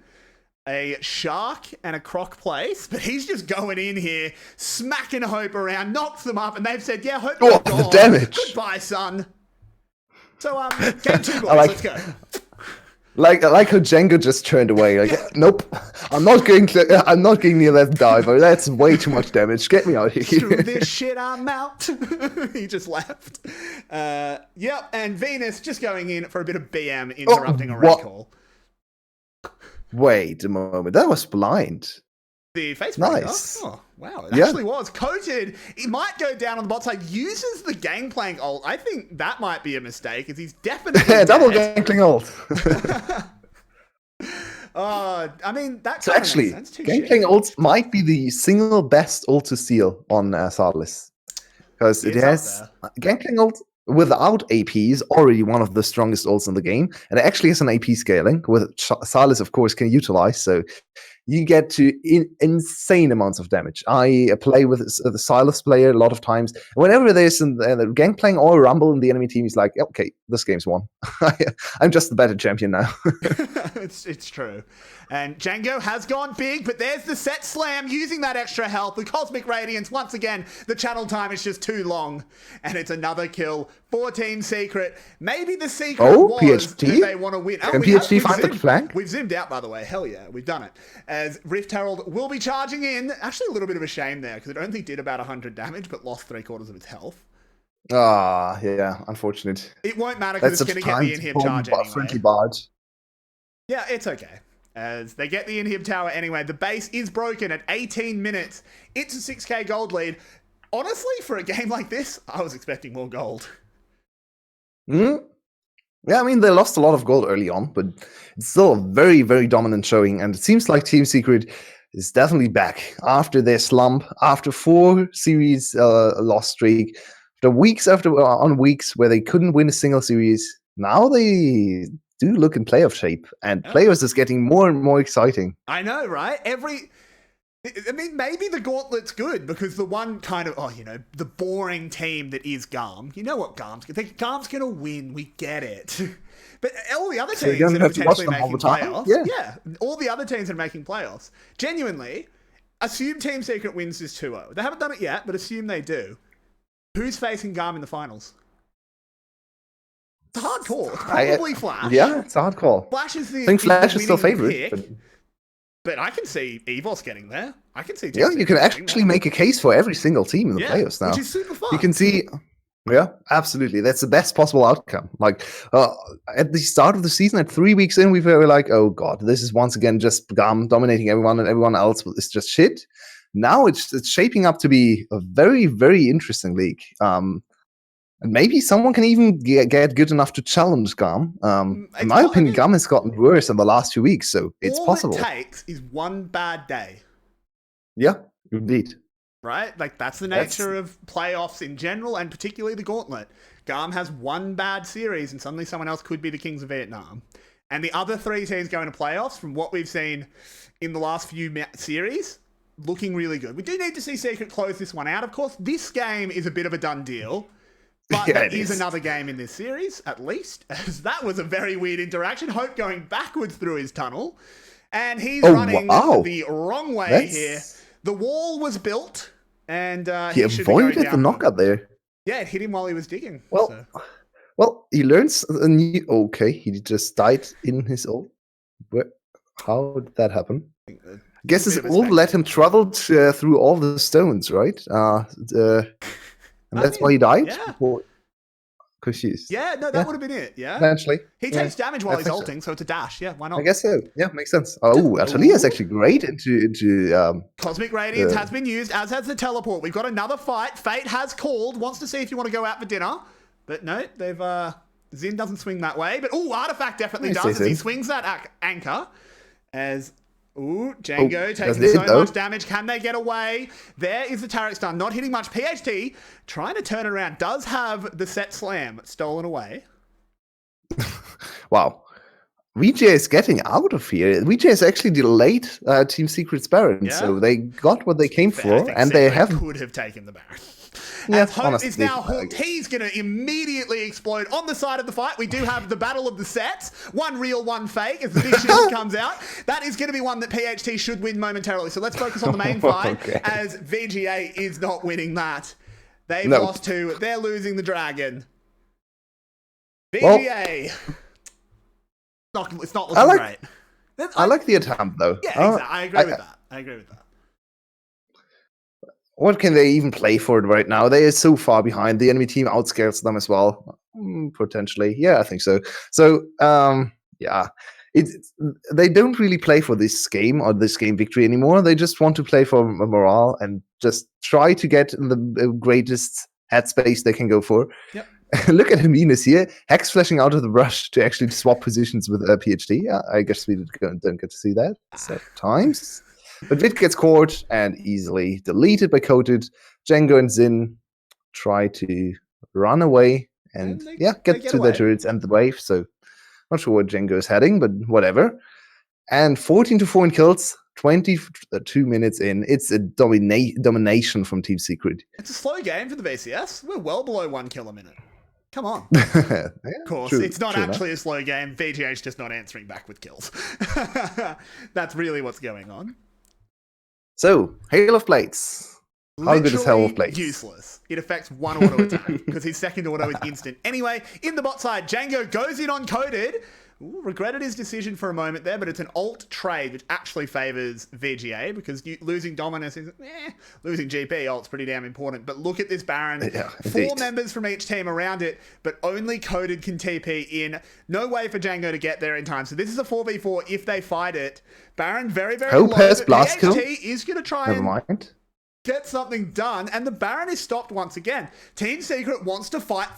a Shark and a Croc place, but he's just going in here, smacking Hope around, knocks them up, and they've said, yeah, Hope you're gone. The damage. Goodbye, son. So, game 2, boys, let's go. Like how Django just turned away. Like, nope, I'm not going near that diver. That's way too much damage. Get me out of here. Screw this shit, I'm out. He just left. Yep, and Venus just going in for a bit of BM, interrupting a recall. Wait a moment. That was blind. The face nice. Oh, wow. It actually was. Coated. It might go down on the bot side. Uses the gangplank ult. I think that might be a mistake, as he's definitely double gangplank ult. I mean, that so actually, gangplank ult might be the single best ult to steal on Sarlis. Because it has gangplank ult without AP is already one of the strongest ults in the game. And it actually has an AP scaling, with Sarlis, of course, can utilize. So you get to insane amounts of damage. I play with the Silas player a lot of times. Whenever there's the gangplank or rumble in the enemy team, he's like, okay, this game's won. I'm just the better champion now. It's true. And Django has gone big, but there's the set slam using that extra health. The Cosmic Radiance, once again, the channel time is just too long. And it's another kill for Team Secret. Maybe the secret was PhD? that they want to win. Can PhD find the flank? We've zoomed out, by the way. Hell yeah, we've done it. As Rift Herald will be charging in. Actually, a little bit of a shame there, because it only did about 100 damage, but lost 3/4 of its health. Yeah, unfortunate. It won't matter, because it's going to get the inhib charge anyway. Friendly bard. Yeah, it's okay. As they get the inhib tower anyway. The base is broken at 18 minutes. It's a 6k gold lead. Honestly, for a game like this, I was expecting more gold. Yeah, I mean, they lost a lot of gold early on, but it's still a very, very dominant showing. And it seems like Team Secret is definitely back after their slump, after 4 series loss streak, after weeks where they couldn't win a single series. Now they do look in playoff shape, and players is getting more and more exciting. I know, right? Maybe the gauntlet's good, because the one kind of, the boring team that is Garm, you know what Garm's going to think? Garm's going to win, we get it. But all the other teams that are potentially making playoffs, all the other teams that are making playoffs, genuinely, assume Team Secret wins this 2-0. They haven't done it yet, but assume they do. Who's facing Garm in the finals? It's a hard call. It's probably Flash. Yeah, it's a hard call. Flash is the I think Flash is still favourite. But I can see EVOS getting there. I can see. Yeah, you can actually make a case for every single team in the playoffs now. Which is super fun. You can see. Yeah, absolutely. That's the best possible outcome. Like at the start of the season, at 3 weeks in, we were like, "Oh God, this is once again just Garm dominating everyone, and everyone else is just shit." Now it's shaping up to be a very, very interesting league. And maybe someone can even get good enough to challenge Garm. In my opinion, Garm has gotten worse in the last 2 weeks, so it's possible. All it takes is one bad day. Yeah, indeed. Right? Like, that's the nature of playoffs in general, and particularly the Gauntlet. Garm has one bad series, and suddenly someone else could be the Kings of Vietnam. And the other 3 teams going to playoffs, from what we've seen in the last few series, looking really good. We do need to see Secret close this one out. Of course, this game is a bit of a done deal. But there is another game in this series, at least, as that was a very weird interaction. Hope going backwards through his tunnel. And he's running the wrong way here. The wall was built, and he avoided the knockout there. Yeah, it hit him while he was digging. Well, he learns a new... Okay, he just died in his ult. How did that happen? I guess his ult let him travel through all the stones, right? And that's why he died? Yeah. Confused. Yeah, no, that would have been it, yeah? Eventually. He takes damage while he's ulting, so it's a dash. Yeah, why not? I guess so. Yeah, makes sense. Oh, Atelier is actually great into Cosmic Radiance has been used, as has the teleport. We've got another fight. Fate has called, wants to see if you want to go out for dinner. But no, they've... Zin doesn't swing that way. But, Artifact definitely does, as he swings that anchor. As... Django taking so much damage. Can they get away? There is the Tarek stun. Not hitting much. PhD trying to turn it around. Does have the set slam stolen away. Wow. VGA is getting out of here. VGA is actually delayed Team Secret's Baron. So they got what they came for. And they could have taken the Baron. Yeah, as Hope is now hooked, he's going to immediately explode on the side of the fight. We do have the battle of the sets. One real, one fake, as the big shield comes out. That is going to be one that PHT should win momentarily. So let's focus on the main fight, as VGA is not winning that. They've lost 2. They're losing the dragon. VGA. It's not looking great. I like the attempt, though. Yeah, exactly. I agree with that. I agree with that. What can they even play for it right now? They are so far behind. The enemy team outscales them as well. Potentially. Yeah, I think so. So, yeah. They don't really play for this game or this game victory anymore. They just want to play for morale and just try to get in the greatest headspace they can go for. Yep. Look at Jimenez here. Hex flashing out of the brush to actually swap positions with PhD. Yeah, I guess we don't get to see that sometimes. But Vit gets caught and easily deleted by Coated. Django and Zin try to run away and get to the turrets and the wave. So not sure where Django is heading, but whatever. And 14-4 in kills, 22 minutes in. It's a domination from Team Secret. It's a slow game for the VCS. We're well below 1 kill a minute. Come on. Yeah, of course, it's not actually a slow game. VGA's just not answering back with kills. That's really what's going on. So, Hail of Blades. How good is Hail of Blades? Useless. It affects one auto attack because his second auto is instant. Anyway, in the bot side, Django goes in on Coded. Ooh, regretted his decision for a moment there, but it's an alt trade which actually favors VGA because losing Dominus is losing GP alt's pretty damn important. But look at this Baron. Yeah, 4 members from each team around it, but only Coded can TP in. No way for Django to get there in time. So this is a 4v4 if they fight it. Baron very, very low. Blast kill. Is going to try and get something done, and the Baron is stopped once again. Team Secret wants to fight.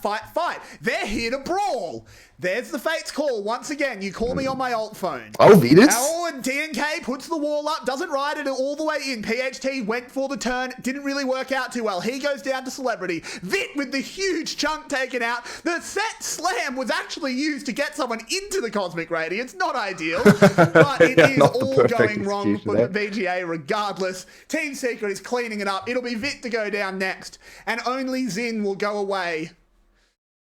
They're here to brawl. There's the Fate's call. Once again, you call me on my alt phone. Oh, Venus. And TNK puts the wall up, doesn't ride it all the way in. PHT went for the turn, didn't really work out too well. He goes down to Celebrity. Vit with the huge chunk taken out. The set slam was actually used to get someone into the Cosmic Radiance. Not ideal, but it is all going wrong for the VGA regardless. Team Secret is cleaning it up. It'll be Vit to go down next, and only Zin will go away.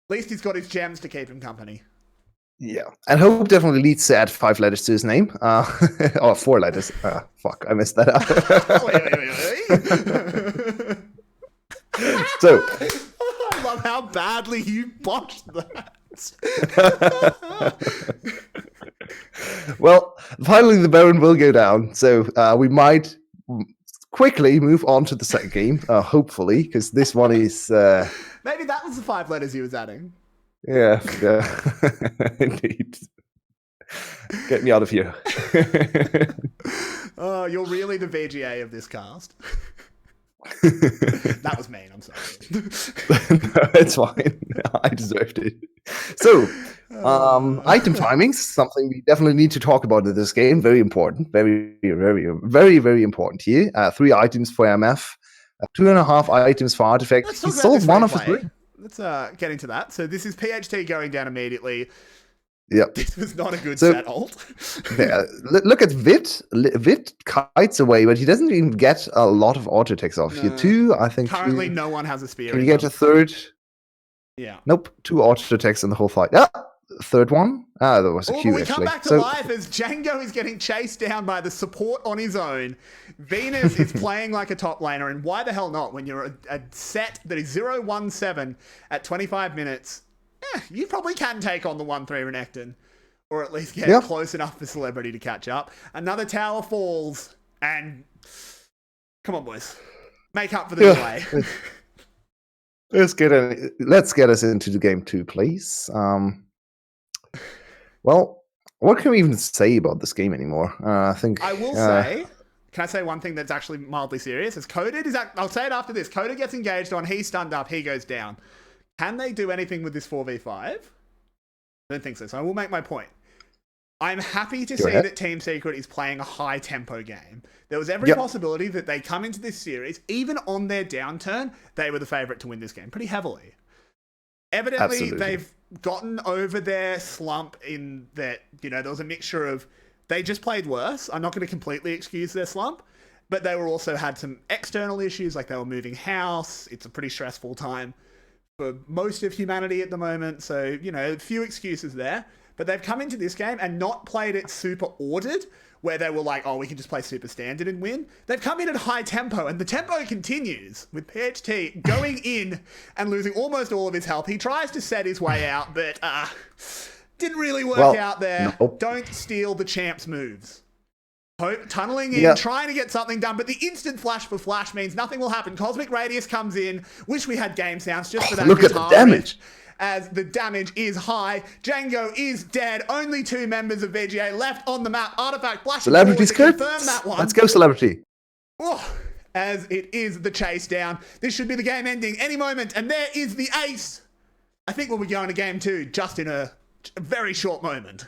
At least he's got his gems to keep him company. Yeah, and Hope definitely needs to add 5 letters to his name. Or 4 letters. Fuck, I messed that up. So, I love how badly you botched that. Well, finally the Baron will go down. So we might quickly move on to the second game, hopefully, because this one is... Maybe that was the 5 letters he was adding. Yeah. Indeed. Get me out of here. Oh, you're really the VGA of this cast. That was mean, I'm sorry. No, it's fine. I deserved it. So, item timings, something we definitely need to talk about in this game. Very important. Very, very, very, very important here. 3 items for MF. 2.5 items for Artifact. He sold one of his 3. Let's get into that. So this is PHT going down immediately. Yep. This was not a good set ult. Yeah, look at Vit. Vit kites away, but he doesn't even get a lot of auto attacks off. Here 2, I think. Currently, no one has a spear. Can you get a 3rd? Yeah. Nope. 2 auto attacks in the whole fight. Yeah. 3rd one? There was a Q, we actually. come back to life as Django is getting chased down by the support on his own. Venus is playing like a top laner, and why the hell not? When you're a set that is 0-1-7 at 25 minutes, you probably can take on the 1-3 Renekton, or at least get close enough for Celebrity to catch up. Another tower falls, and come on, boys. Make up for the delay. Let's get us into the game 2, please. Well, what can we even say about this game anymore? I think I will say. Can I say one thing that's actually mildly serious? As Coded is, I'll say it after this. Coded gets engaged on. He's stunned up. He goes down. Can they do anything with this 4v5? I don't think so. So I will make my point. I'm happy to see that Team Secret is playing a high tempo game. There was every possibility that they come into this series, even on their downturn, they were the favorite to win this game pretty heavily. Evidently, they've gotten over their slump in that, there was a mixture of they just played worse. I'm not going to completely excuse their slump, but they were also had some external issues, like they were moving house. It's a pretty stressful time for most of humanity at the moment. So, a few excuses there. But they've come into this game and not played it super ordered, where they were like, we can just play super standard and win. They've come in at high tempo, and the tempo continues with PHT going in and losing almost all of his health. He tries to set his way out, but Didn't really work Well, out there. nope. Don't steal the champ's moves. Tunneling in, trying to get something done, but the instant flash for flash means nothing will happen. Cosmic Radius comes in. Wish we had game sounds just for that. Look at the damage. As the damage is high. Django is dead. Only 2 members of VGA left on the map. Artifact flashing Celebrity's forward to good. confirm that one. Let's go, Celebrity. Oh, as it is the chase down. This should be the game ending any moment. And there is the ace. I think we'll be going to game 2 just in a very short moment.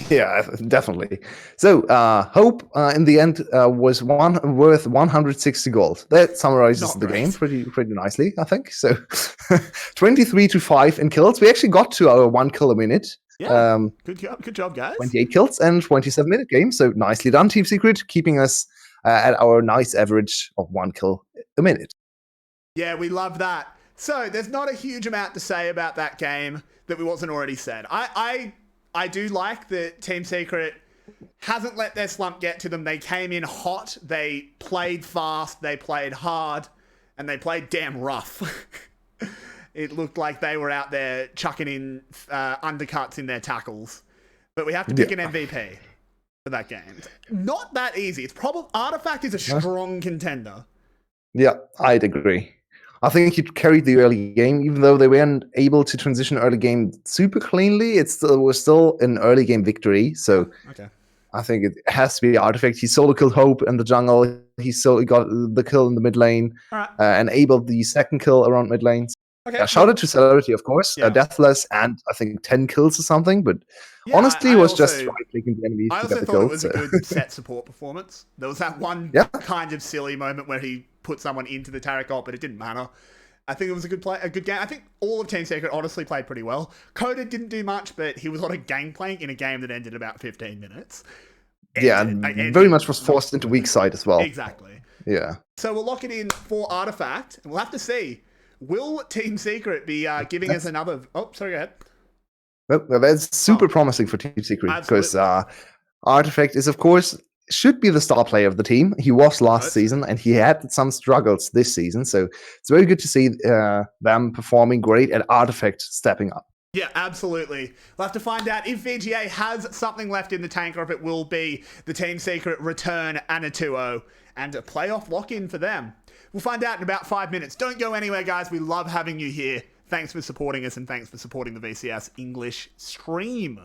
Yeah, definitely. So, Hope in the end was worth 160 gold. That summarizes the game pretty nicely, I think. So, 23-5 in kills. We actually got to our 1 kill a minute. Yeah, good job, guys. 28 kills and 27-minute game. So, nicely done, Team Secret, keeping us at our nice average of 1 kill a minute. Yeah, we love that. So, there's not a huge amount to say about that game that we wasn't already said. I do like that Team Secret hasn't let their slump get to them. They came in hot, they played fast, they played hard, and they played damn rough. It looked like they were out there chucking in undercuts in their tackles. But we have to pick an MVP for that game. Not that easy. It's probably Artifact is a strong contender. Yeah, I'd agree. I think he carried the early game, even though they weren't able to transition early game super cleanly. It was still an early game victory. So I think it has to be Artifact. He solo killed Hope in the jungle. He got the kill in the mid lane, enabled the second kill around mid lane. Shout out to Celerity, of course. Deathless and I think 10 kills or something. But honestly, it was just right-clicking the enemies to get the kills. I also thought it was a good set support performance. There was that one kind of silly moment where he put someone into the Taric ult, but it didn't matter. I think it was a good game. I think all of Team Secret honestly played pretty well. Coda didn't do much, but he was on a gangplank in a game that ended about 15 minutes. Very much was forced into weak side as well. Exactly. Yeah. So we'll lock it in for Artifact, and we'll have to see. Will Team Secret be giving us another... Oh, sorry, go ahead. Well, that's super promising for Team Secret because Artifact is, of course, should be the star player of the team. He was last season, and he had some struggles this season. So it's very good to see them performing great and Artifact stepping up. Yeah, absolutely. We'll have to find out if VGA has something left in the tank or if it will be the Team Secret return and a 2-0 and a playoff lock-in for them. We'll find out in about 5 minutes. Don't go anywhere, guys. We love having you here. Thanks for supporting us and thanks for supporting the VCS English stream.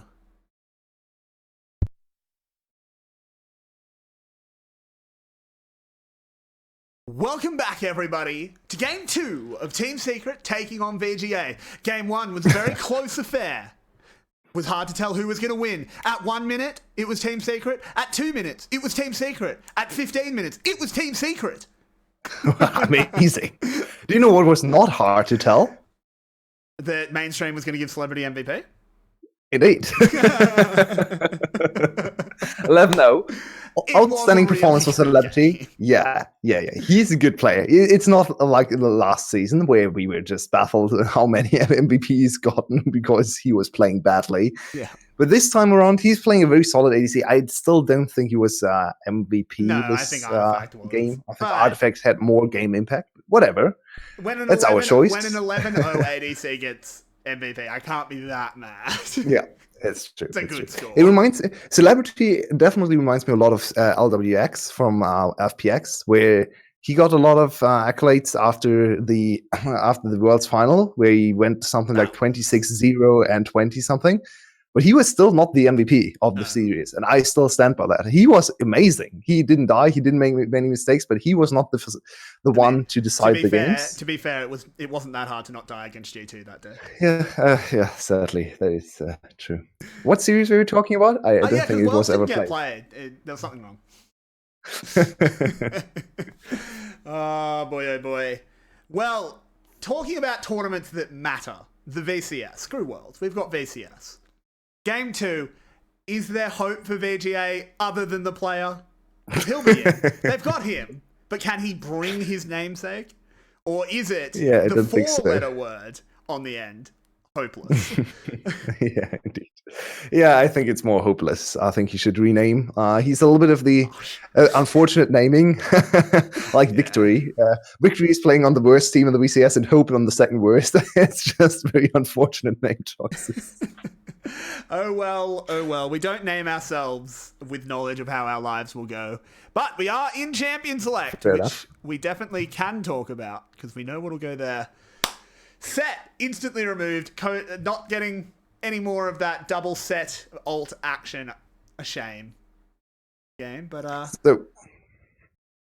Welcome back, everybody, to Game 2 of Team Secret taking on VGA. Game 1 was a very close affair. It was hard to tell who was going to win. At 1 minute, it was Team Secret. At 2 minutes, it was Team Secret. At 15 minutes, it was Team Secret. Amazing. Do you know what was not hard to tell? That mainstream was going to give Celebrity MVP? Indeed. 11-0. Outstanding performance for Celebrity. Yeah. He's a good player. It's not like in the last season where we were just baffled how many MVPs gotten because he was playing badly. Yeah. But this time around, he's playing a very solid ADC. I still don't think he was MVP this game. I think Artifact had more game impact. Whatever. That's our choice. When an 11-0 ADC gets MVP, I can't be that mad. Yeah. It's true. It's a good score. Celebrity definitely reminds me a lot of LWX from FPX, where he got a lot of accolades after the World's Final, where he went something like 26-0 and 20-something. But he was still not the MVP of the series, and I still stand by that. He was amazing. He didn't die. He didn't make many mistakes, but he was not the one to decide the games. To be fair, it wasn't that hard to not die against G2 that day. Yeah, certainly. That is true. What series were we talking about? I don't think it was ever played. There was something wrong. Oh, boy. Well, talking about tournaments that matter, the VCS. Screw Worlds. We've got VCS. Game 2, is there hope for VGA other than the player? He'll be in. They've got him, but can he bring his namesake? Or is it the four-letter word on the end? Hopeless. Yeah, indeed. Yeah, I think it's more hopeless. I think he should rename. He's a little bit of the unfortunate naming, like Victory. Victory is playing on the worst team in the VCS and Hope on the second worst. It's just very unfortunate name choices. Oh well, oh well. We don't name ourselves with knowledge of how our lives will go. But we are in Champion Select, Fair which enough. we definitely can talk about because we know what'll go there. Set, instantly removed. Not getting any more of that double set alt action. A shame. Game, but So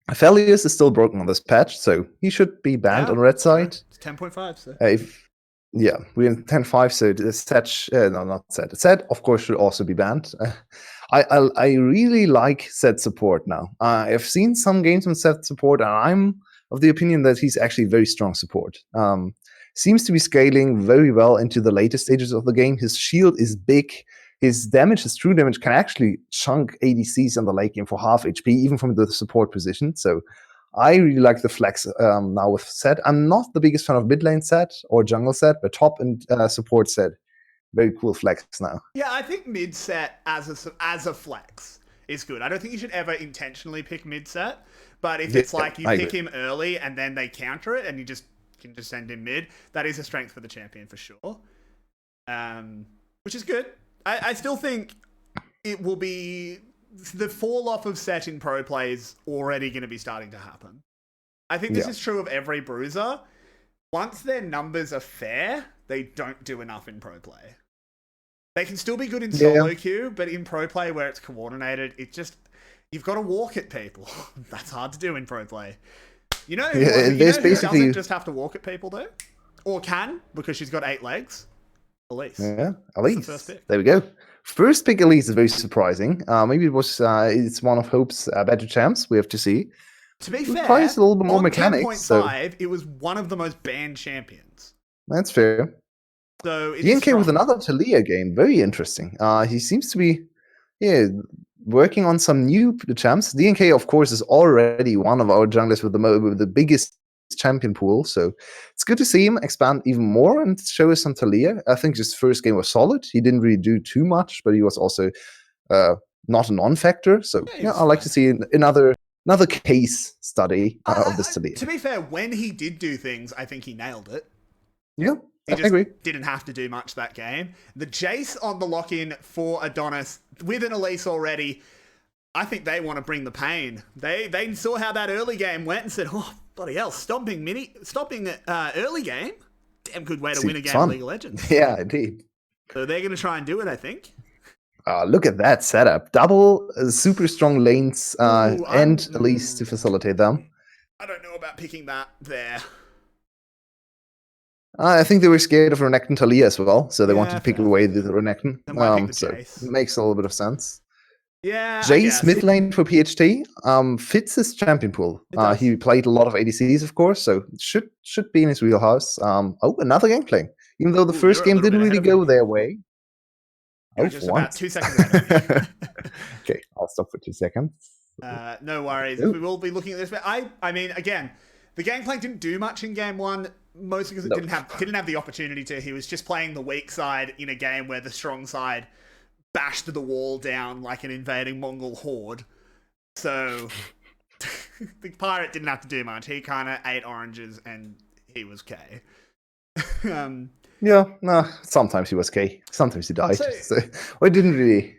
Aphelios is still broken on this patch, so he should be banned on red side. It's 10.5, so. We're in 10.5, so the set, no, not set. Set, of course, should also be banned. I really like set support now. I've seen some games on set support, and I'm of the opinion that he's actually very strong support. Seems to be scaling very well into the later stages of the game. His shield is big. His damage, his true damage, can actually chunk ADCs in the late game for half HP, even from the support position. So I really like the flex now with set. I'm not the biggest fan of mid lane set or jungle set, but top and support set, very cool flex now. Yeah, I think mid set as a flex is good. I don't think you should ever intentionally pick mid set, but if it's like you pick him early and then they counter it and you can just send him mid, that is a strength for the champion for sure. Which is good. I still think it will be the fall off of set in pro play is already going to be starting to happen. I think this is true of every bruiser. Once their numbers are fair, they don't do enough in pro play. They can still be good in solo queue, but in pro play where it's coordinated, you've got to walk at people. That's hard to do in pro play. You know who doesn't just have to walk at people though? Or can, because she's got 8 legs? Elise. Yeah, Elise. The first pick. There we go. First pick Elise is very surprising. Maybe it's one of Hope's better champs. We have to see. To be fair, a little bit more mechanics. 10.5, it was one of the most banned champions. That's fair. So DNK with another Talia game. Very interesting. He seems to be working on some new champs. DNK, of course, is already one of our junglers with the biggest champion pool, so it's good to see him expand even more and show us some Talia. I think his first game was solid. He didn't really do too much, but he was also not a non-factor. So I like to see another case study of this Talia. To be fair, when he did do things, I think he nailed it. Yeah, I agree. Didn't have to do much that game. The Jace on the lock-in for Adonis with an Elise already. I think they want to bring the pain. They saw how that early game went and said, "Oh, bloody hell, stopping early game, damn good way to win a game of League of Legends." Yeah, indeed. So they're going to try and do it, I think. Look at that setup! Double super strong lanes and Elise to facilitate them. I don't know about picking that there. I think they were scared of Renekton Talia as well, so they wanted to pick away the Renekton. So it makes a little bit of sense. Yeah, Jace mid lane for PHT fits his champion pool. He played a lot of ADCs, of course, so should be in his wheelhouse. Another gameplay. Even though the first game didn't really go their way. Just about 2 seconds ahead. Okay, I'll stop for 2 seconds. No worries. We will be looking at this. I mean, again, the gameplay didn't do much in game one, mostly because it didn't have the opportunity to. He was just playing the weak side in a game where the strong side bashed the wall down like an invading Mongol horde. So the pirate didn't have to do much. He kind of ate oranges and he was K. Sometimes he was K. Sometimes he died. So I didn't really.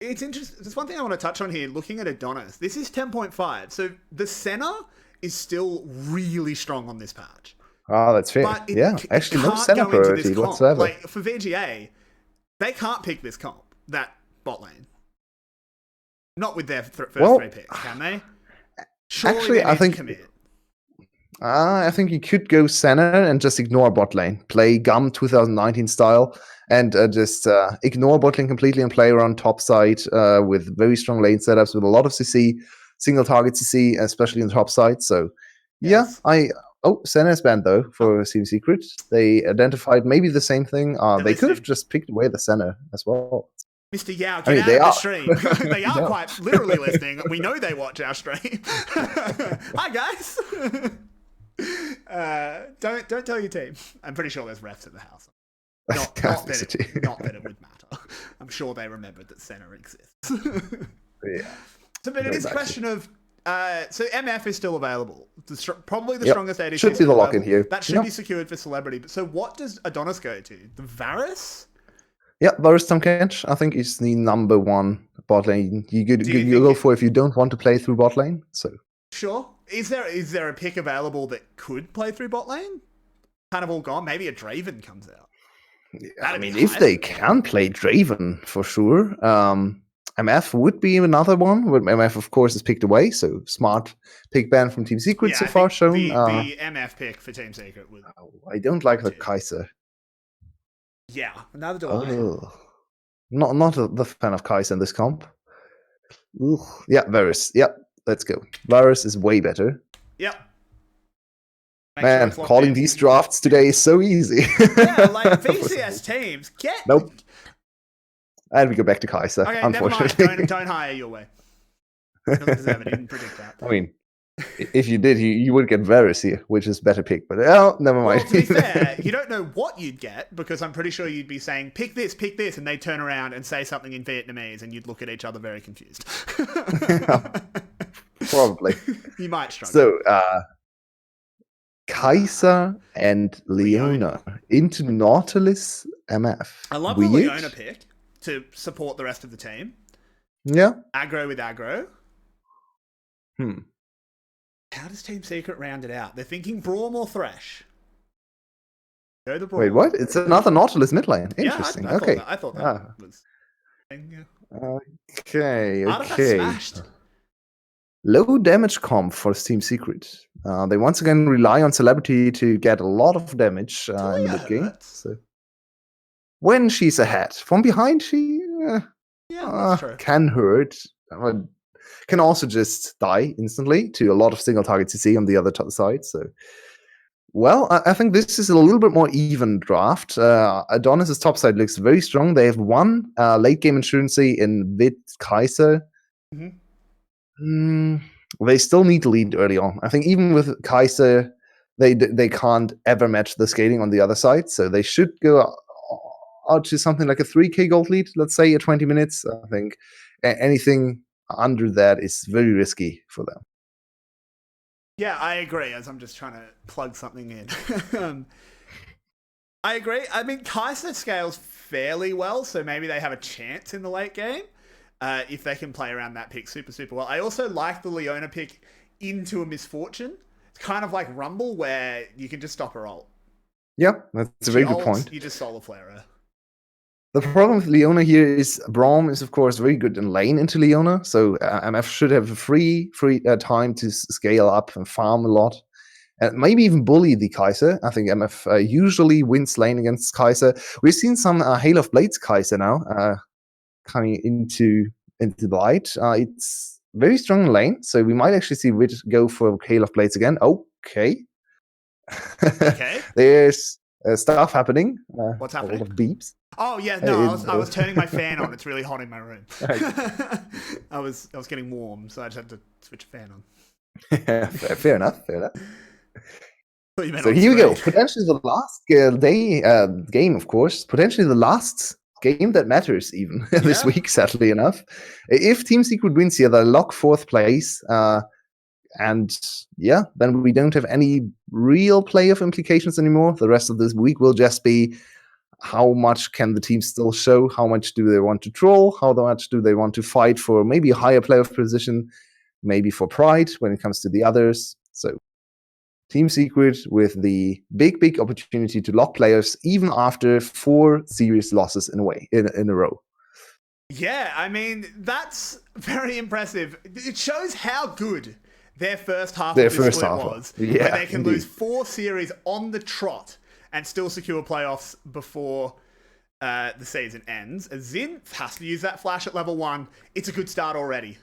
It's interesting. There's one thing I want to touch on here. Looking at Adonis, this is 10.5. So the center is still really strong on this patch. Oh, that's fair. Actually, no center priority whatsoever. Like for VGA, they can't pick this comp. That bot lane. Not with their first 3 picks, can they? Surely I think you could go center and just ignore bot lane. Play GUM 2019 style and just ignore bot lane completely and play around top side with very strong lane setups with a lot of CC, single target CC, especially in the top side. So, center is banned though for Team Secret. They identified maybe the same thing. They could have just picked away the center as well. Mr. Yao, get out of the stream. They are quite literally listening. We know they watch our stream. Hi, guys. Don't tell your team. I'm pretty sure there's refs at the house. Not that it would matter. I'm sure they remembered that center exists. So, but it is a question of... so MF is still available. Probably the strongest ADC. Should be the lock in here. That should be secured for celebrity. But so what does Adonis go to? The Varus? Yeah, Varus Tamkench, I think, is the number one bot lane you think go for if you don't want to play through bot lane. So Sure. Is there a pick available that could play through bot lane? Kind of all gone. Maybe a Draven comes out. I mean, if they can play Draven, for sure. MF would be another one, but MF, of course, is picked away, so smart pick ban from Team Secret so far shown. The MF pick for Team Secret was... I don't like the Kai'Sa. Yeah, neither do I. Not the fan of Kai'Sa in this comp. Yeah, Varus. Yep, let's go. Varus is way better. Yep. Man, calling these drafts today is so easy. Yeah, like VCS teams get... Nope. And we go back to Kai'Sa, okay, unfortunately. Never mind. Don't hire Yulwei. He doesn't deserve it. He didn't predict that. I mean, if you did, you would get Varus here, which is better pick. But oh, never mind. Well, to be fair, you don't know what you'd get, because I'm pretty sure you'd be saying, pick this, and they'd turn around and say something in Vietnamese, and you'd look at each other very confused. Probably. You might struggle. So, Kai'Sa and Leona into Nautilus MF. I love the Leona pick to support the rest of the team. Yeah. Aggro with aggro. How does Team Secret round it out? They're thinking Braum or Thresh. Go the Braum. Wait, what? It's another Nautilus mid lane. Interesting. Yeah, I thought that was... Okay. Artifact smashed. Low damage comp for Team Secret. They once again rely on Celebrity to get a lot of damage in the mid game. So when she's ahead, from behind, she can hurt. Can also just die instantly to a lot of single target CC on the other side. So, well, I think this is a little bit more even draft. Adonis' top side looks very strong. They have one late game insurance in Vid Kai'Sa. They still need to lead early on. I think even with Kai'Sa, they can't ever match the scaling on the other side. So they should go out to something like a 3k gold lead, let's say, at 20 minutes. I think anything under that is very risky for them. Yeah, I agree, as I'm just trying to plug something in. I agree. I mean, Kai'Sa scales fairly well, so maybe they have a chance in the late game if they can play around that pick super well. I also like the Leona pick into a Misfortune. It's kind of like Rumble, where you can just stop her ult. Yeah, that's a very good point. You just solar flare her. The problem with Leona here is Braum is, of course, very good in lane into Leona, so MF should have a free time to scale up and farm a lot. And maybe even bully the Kai'Sa. I think MF usually wins lane against Kai'Sa. We've seen some Hail of Blades Kai'Sa now coming into the light. It's very strong in lane, so we might actually see Witch go for Hail of Blades again. Okay. There's stuff happening. What's happening? A lot of beeps. Oh yeah, no, I was turning my fan on. It's really hot in my room. I was getting warm, so I just had to switch a fan on. Fair enough. So here we go. Potentially the last game, of course. Potentially the last game that matters even this week, sadly enough. If Team Secret wins here, they lock 4th place. And yeah, then we don't have any real playoff implications anymore. The rest of this week will just be how much can the team still show, how much do they want to troll, how much do they want to fight for maybe a higher playoff position, maybe for pride when it comes to the others. So Team Secret with the big opportunity to lock players even after 4 serious losses in a row. Yeah, I mean, that's very impressive. It shows how good their first half of this split was. Yeah, where they can lose 4 series on the trot and still secure playoffs before the season ends. Zinth has to use that flash at level 1. It's a good start already.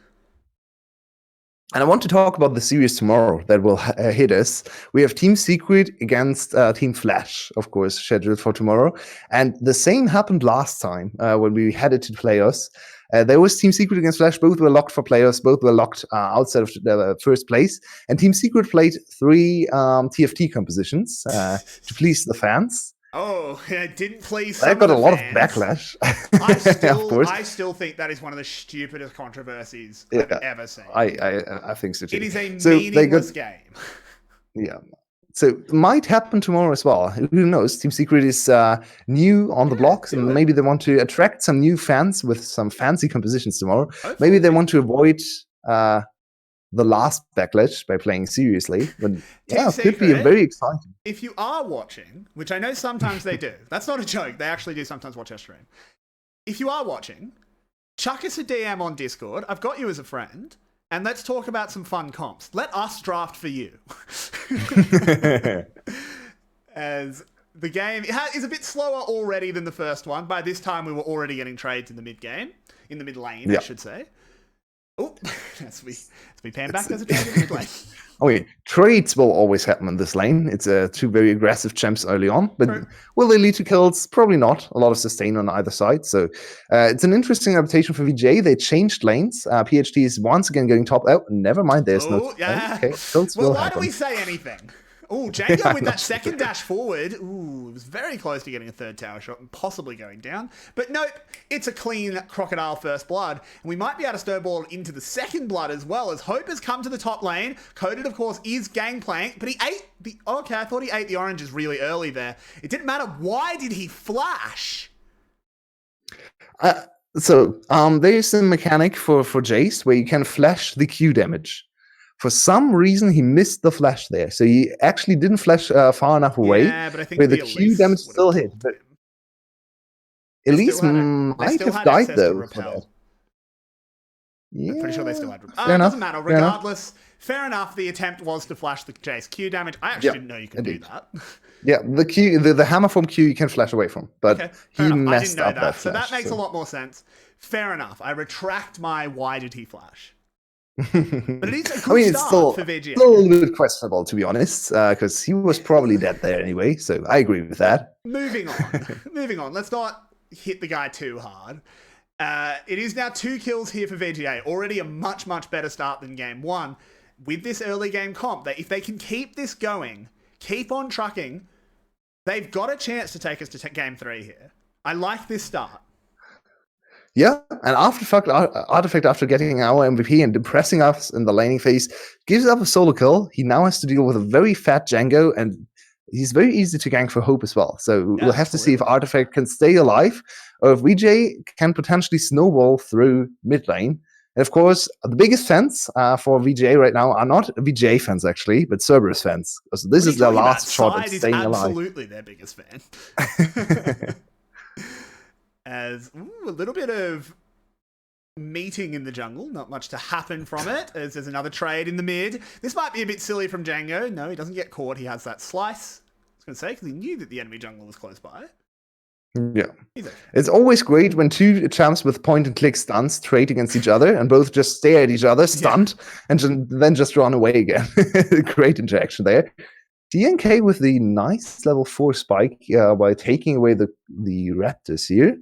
And I want to talk about the series tomorrow that will hit us. We have Team Secret against Team Flash, of course, scheduled for tomorrow. And the same happened last time when we headed to playoffs. There was Team Secret against Flash. Both were locked for playoffs. Both were locked outside of the first place. And Team Secret played 3 TFT compositions to please the fans. Oh, it didn't please. That got a lot of backlash. I still think that is one of the stupidest controversies I've ever seen. I think so too. It is a meaningless game. Yeah. So it might happen tomorrow as well. Who knows? Team Secret is new on the blocks, and maybe they want to attract some new fans with some fancy compositions tomorrow. Hopefully. Maybe they want to avoid the last backlash by playing seriously. But yeah, it could be very exciting. If you are watching, which I know sometimes they do, that's not a joke. They actually do sometimes watch our stream. If you are watching, chuck us a DM on Discord. I've got you as a friend. And let's talk about some fun comps. Let us draft for you. As the game is a bit slower already than the first one. By this time, we were already getting trades in the mid-game. In the mid-lane, I should say. Oh, as we pan back, there's a trade in the mid-lane. Oh yeah, trades will always happen in this lane. It's two very aggressive champs early on, but will they lead to kills? Probably not. A lot of sustain on either side. So it's an interesting adaptation for VGA. They changed lanes. PhD is once again going top. Oh, never mind. There's no. Yeah. Okay, well, why do we say anything? Oh, Django with that second dash forward. Ooh, it was very close to getting a third tower shot and possibly going down. But nope, it's a clean Crocodile first blood. And we might be able to snowball into the second blood as well, as Hope has come to the top lane. Coded, of course, is Gangplank, but he ate the... Okay, I thought he ate the oranges really early there. It didn't matter. Why did he flash? There's a mechanic for Jace where you can flash the Q damage. For some reason, he missed the flash there. So he actually didn't flash far enough away but I think where the Q damage still hit. But Elise might have died, though. I'm pretty sure they still had... it doesn't matter. Regardless, fair enough. The attempt was to flash the Jace Q damage. I actually didn't know you could do that. Yeah, the hammer form Q you can flash away from. But he messed up that flash. So that makes a lot more sense. Fair enough. I retract my why did he flash. But it is a good start for VGA. It's still a little bit questionable, to be honest, because he was probably dead there anyway, so I agree with that. Moving on. Let's not hit the guy too hard. It is now 2 kills here for VGA. Already a much, much better start than game 1. With this early game comp, if they can keep this going, keep on trucking, they've got a chance to take us to game 3 here. I like this start. Yeah, and Artifact, after getting our MVP and impressing us in the laning phase, gives up a solo kill. He now has to deal with a very fat Django, and he's very easy to gank for Hope as well. So we'll have to see if Artifact can stay alive, or if VJ can potentially snowball through mid lane. And of course, the biggest fans for VGA right now are not VGA fans, actually, but Cerberus fans. So this is their last shot at staying alive. Absolutely their biggest fan. As a little bit of meeting in the jungle, not much to happen from it, as there's another trade in the mid. This might be a bit silly from Django. No, he doesn't get caught. He has that slice. I was going to say, because he knew that the enemy jungle was close by. Yeah. It's always great when 2 champs with point-and-click stuns trade against each other and both just stare at each other, stunned, and then just run away again. Great interaction there. DNK with the nice level 4 spike by taking away the Raptors here.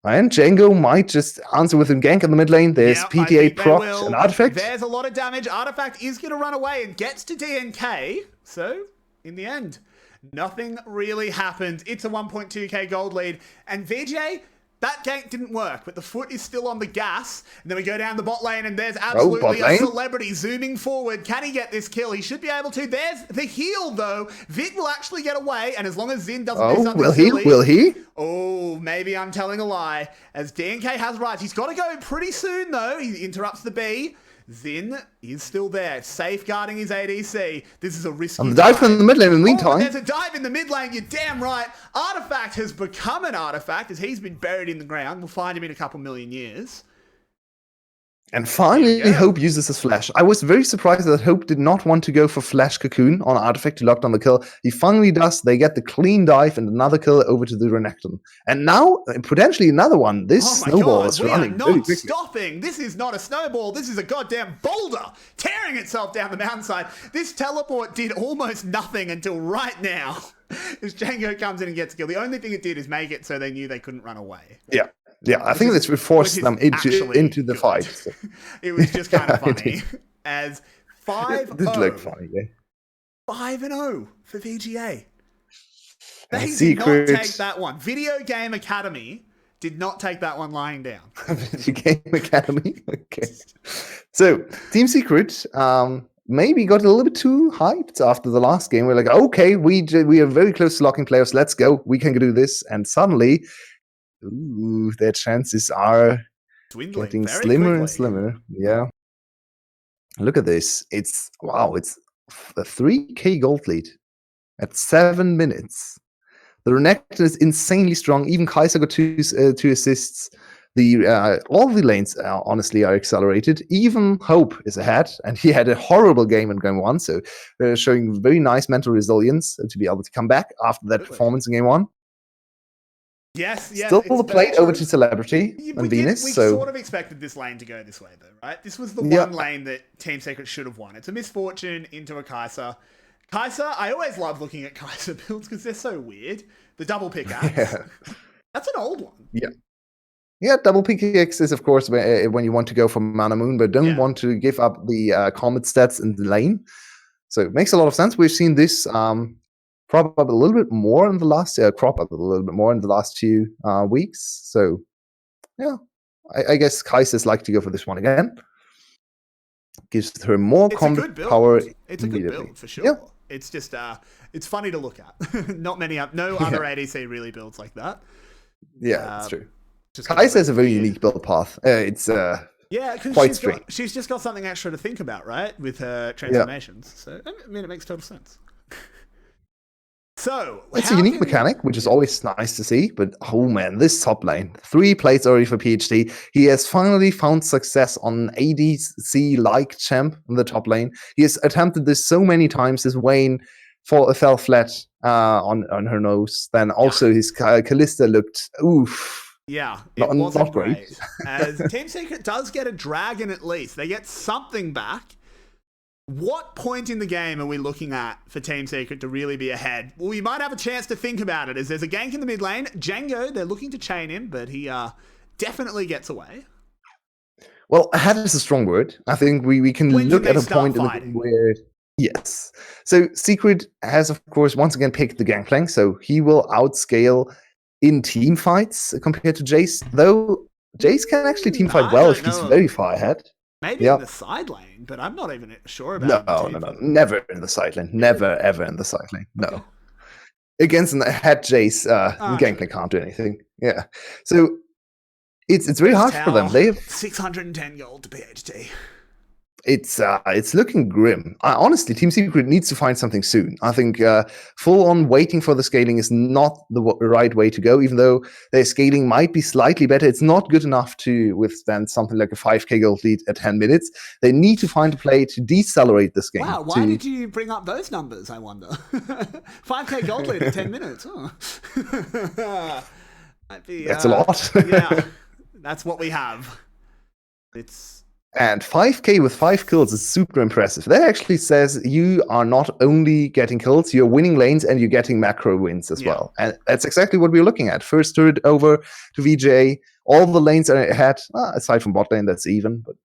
And Django might just answer with a gank in the mid lane. There's PTA proc and Artifact. There's a lot of damage. Artifact is going to run away and gets to DNK. So, in the end, nothing really happened. It's a 1.2k gold lead. And VJ, that gank didn't work, but the foot is still on the gas. And then we go down the bot lane, and there's absolutely a celebrity zooming forward. Can he get this kill? He should be able to. There's the heal, though. Vic will actually get away, and as long as Zin doesn't do something silly... Will he? Oh, maybe I'm telling a lie. As DNK has rights. He's got to go pretty soon, though. He interrupts the B. Zin is still there, safeguarding his ADC. This is a risky dive in the mid lane in the meantime. There's a dive in the mid lane, you're damn right. Artifact has become an artifact as he's been buried in the ground. We'll find him in a couple million years. And finally, Hope uses his flash. I was very surprised that Hope did not want to go for flash cocoon on Artifact to lock down the kill. He finally does. They get the clean dive and another kill over to the Renekton. And now, potentially another one. This snowball is running very quickly. Stopping. This is not a snowball. This is a goddamn boulder tearing itself down the mountainside. This teleport did almost nothing until right now. As Django comes in and gets killed. The only thing it did is make it so they knew they couldn't run away. Yeah. Yeah, I think that's what forced them into the fight. So. It was just kind of funny. As 5-0. It did look funny, yeah. 5-0 for VGA. They did not take that one. Video Game Academy did not take that one lying down. Video Game Academy? Okay. So, Team Secret, maybe got a little bit too hyped after the last game. We're like, okay, we are very close to locking players. Let's go. We can do this. And suddenly, their chances are Dwindling getting very slimmer quickly. and slimmer. Yeah. Look at this. It's a 3K gold lead at 7 minutes. The Renekton is insanely strong. Even Kaiser got two assists. All the lanes honestly are accelerated. Even Hope is ahead, and he had a horrible game in game 1, so showing very nice mental resilience to be able to come back after that performance in game 1. Yes. Still the plate over to Celebrity and Venus. We so sort of expected this lane to go this way, though, right? This was the one lane that Team Secret should have won. It's a misfortune into a Kaiser. Kaiser, I always love looking at Kaiser builds because they're so weird. The double pickaxe. Yeah. That's an old one. Yeah. Yeah, double pickaxe is, of course, when you want to go for Mana Moon, but don't want to give up the combat stats in the lane. So it makes a lot of sense. We've seen this crop up a little bit more in the last few weeks. So yeah, I guess Kaiser's like to go for this one again. Gives her more combat power. It's a good build for sure. Yeah. It's just it's funny to look at. No other ADC really builds like that. Yeah, that's true. Kaiser has a very unique build path. It's quite strange. She's just got something extra to think about, right, with her transformations. So I mean, it makes total sense. So it's a unique mechanic, which is always nice to see. But oh man, this top lane, 3 plates already for PhD. He has finally found success on ADC-like champ in the top lane. He has attempted this so many times. His Vayne fell flat on her nose. Then also his Kalista looked oof. Yeah, it wasn't not great. As Team Secret does get a dragon at least. They get something back. What point in the game are we looking at for Team Secret to really be ahead? Well, you might have a chance to think about it, as there's a gank in the mid lane. Django, they're looking to chain him, but he definitely gets away. Well, ahead is a strong word. I think we can look at a point in the game where... Yes. So Secret has, of course, once again picked the Gangplank, so he will outscale in team fights compared to Jace, though Jace can actually team fight well if he's very far ahead. Maybe in the side lane, but I'm not even sure about No. Never in the side lane. Never, ever in the side lane. No. Okay. Against an ahead Jace, Gangplank can't do anything. Yeah. So it's very hard for them. They have 610 gold to PhD. It's looking grim. Honestly, Team Secret needs to find something soon. I think full on waiting for the scaling is not the right way to go. Even though their scaling might be slightly better, it's not good enough to withstand something like a 5K gold lead at 10 minutes. They need to find a play to decelerate this game. Wow, why did you bring up those numbers, I wonder? 5K gold lead at 10 minutes. Oh. That's a lot. Yeah, that's what we have. And 5K with 5 kills is super impressive. That actually says you are not only getting kills, you're winning lanes and you're getting macro wins as well. And that's exactly what we're looking at. First turret over to VGA. All the lanes are ahead, aside from bot lane, that's even, but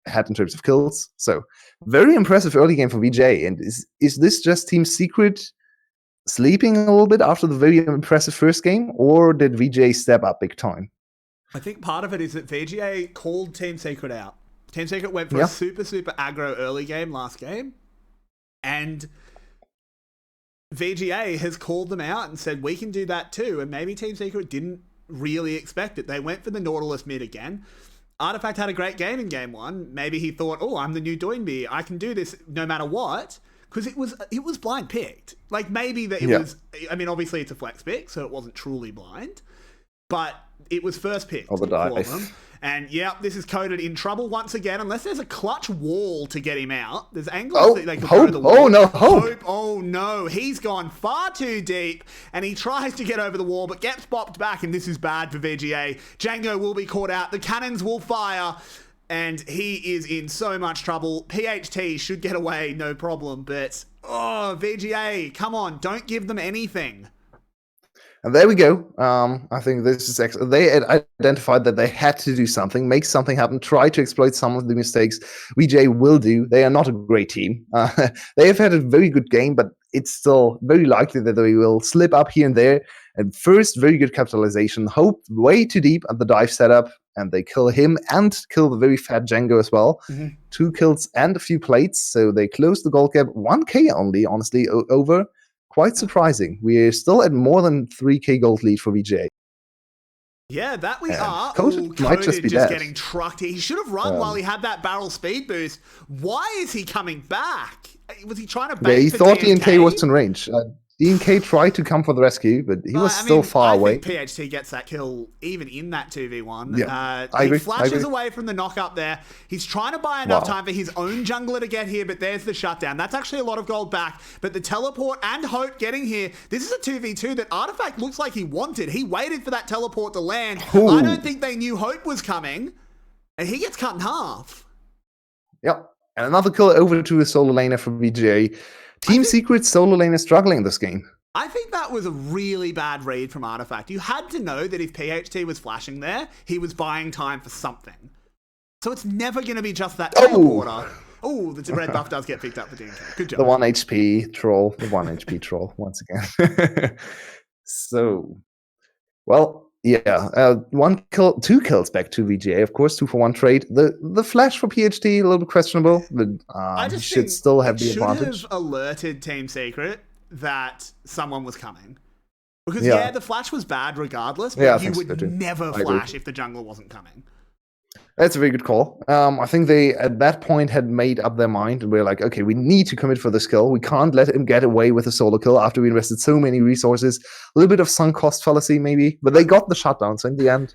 ahead in terms of kills. So very impressive early game for VGA. And is this just Team Secret sleeping a little bit after the very impressive first game? Or did VGA step up big time? I think part of it is that VGA called Team Secret out. Team Secret went for a super aggro early game last game, and VGA has called them out and said, we can do that too, and maybe Team Secret didn't really expect it. They went for the Nautilus mid again. Artifact had a great game in game 1. Maybe he thought, oh, I'm the new Doinby. I can do this no matter what, because it was blind picked. Like, maybe that it was... I mean, obviously it's a flex pick, so it wasn't truly blind, but it was first picked for them. And this is coded in trouble once again, unless there's a clutch wall to get him out. There's angles that they could throw the wall. Oh no, Hope. Oh no, he's gone far too deep, and he tries to get over the wall, but gets bopped back, and this is bad for VGA. Django will be caught out, the cannons will fire, and he is in so much trouble. PHT should get away, no problem, but VGA, come on, don't give them anything. And there we go. I think this is they had identified that they had to do something, make something happen, try to exploit some of the mistakes VGA will do. They are not a great team. They have had a very good game, but it's still very likely that they will slip up here and there. And first, very good capitalization. Hope way too deep at the dive setup, and they kill him and kill the very fat Django as well. 2 kills and a few plates, so they close the gold gap. 1k only, honestly, over. Quite surprising. We're still at more than 3k gold lead for VGA. Yeah, that we are. Coated might just be just dead. getting trucked. He should have run while he had that barrel speed boost. Why is he coming back? Was he trying to bait he for thought DNK? DNK was in range. DNK tried to come for the rescue, but he was still far away. I think PHT gets that kill even in that 2v1. Yeah, he flashes away from the knock-up there. He's trying to buy enough time for his own jungler to get here, but there's the shutdown. That's actually a lot of gold back, but the teleport and Hope getting here, this is a 2v2 that Artifact looks like he wanted. He waited for that teleport to land. Ooh. I don't think they knew Hope was coming, and he gets cut in half. Yep, and another kill over to a solo laner from VGA. Team Secret solo lane is struggling in this game. I think that was a really bad read from Artifact. You had to know that if PHT was flashing there, he was buying time for something. So it's never going to be just that teleporter. Oh, the red buff does get picked up for DNK. Good job. The 1 HP troll. The 1 HP troll, once again. So, well, yeah. 1 kill, 2 kills back to VGA, of course. 2-for-1 trade. The flash for PHT, a little bit questionable, but I just should still have the should advantage. have alerted Team Secret that someone was coming. Because, yeah, the flash was bad regardless, but you would never flash if the jungler wasn't coming. That's a very good call. I think they, at that point, had made up their mind, and we're like, okay, we need to commit for this kill. We can't let him get away with a solo kill after we invested so many resources. A little bit of sunk cost fallacy, maybe, but they got the shutdown, so in the end,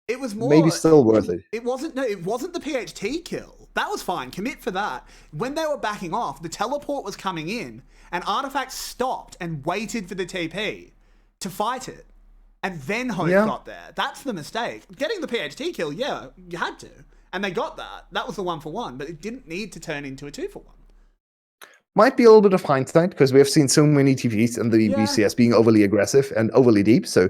it was more, maybe still worth it. It wasn't the PHT kill. That was fine. Commit for that. When they were backing off, the teleport was coming in, and Artifact stopped and waited for the TP to fight it. And then Hope got there. That's the mistake. Getting the PHT kill, yeah, you had to. And they got that. That was the 1-for-1, but it didn't need to turn into a 2-for-1. Might be a little bit of hindsight, because we have seen so many TVs and the VCS being overly aggressive and overly deep. So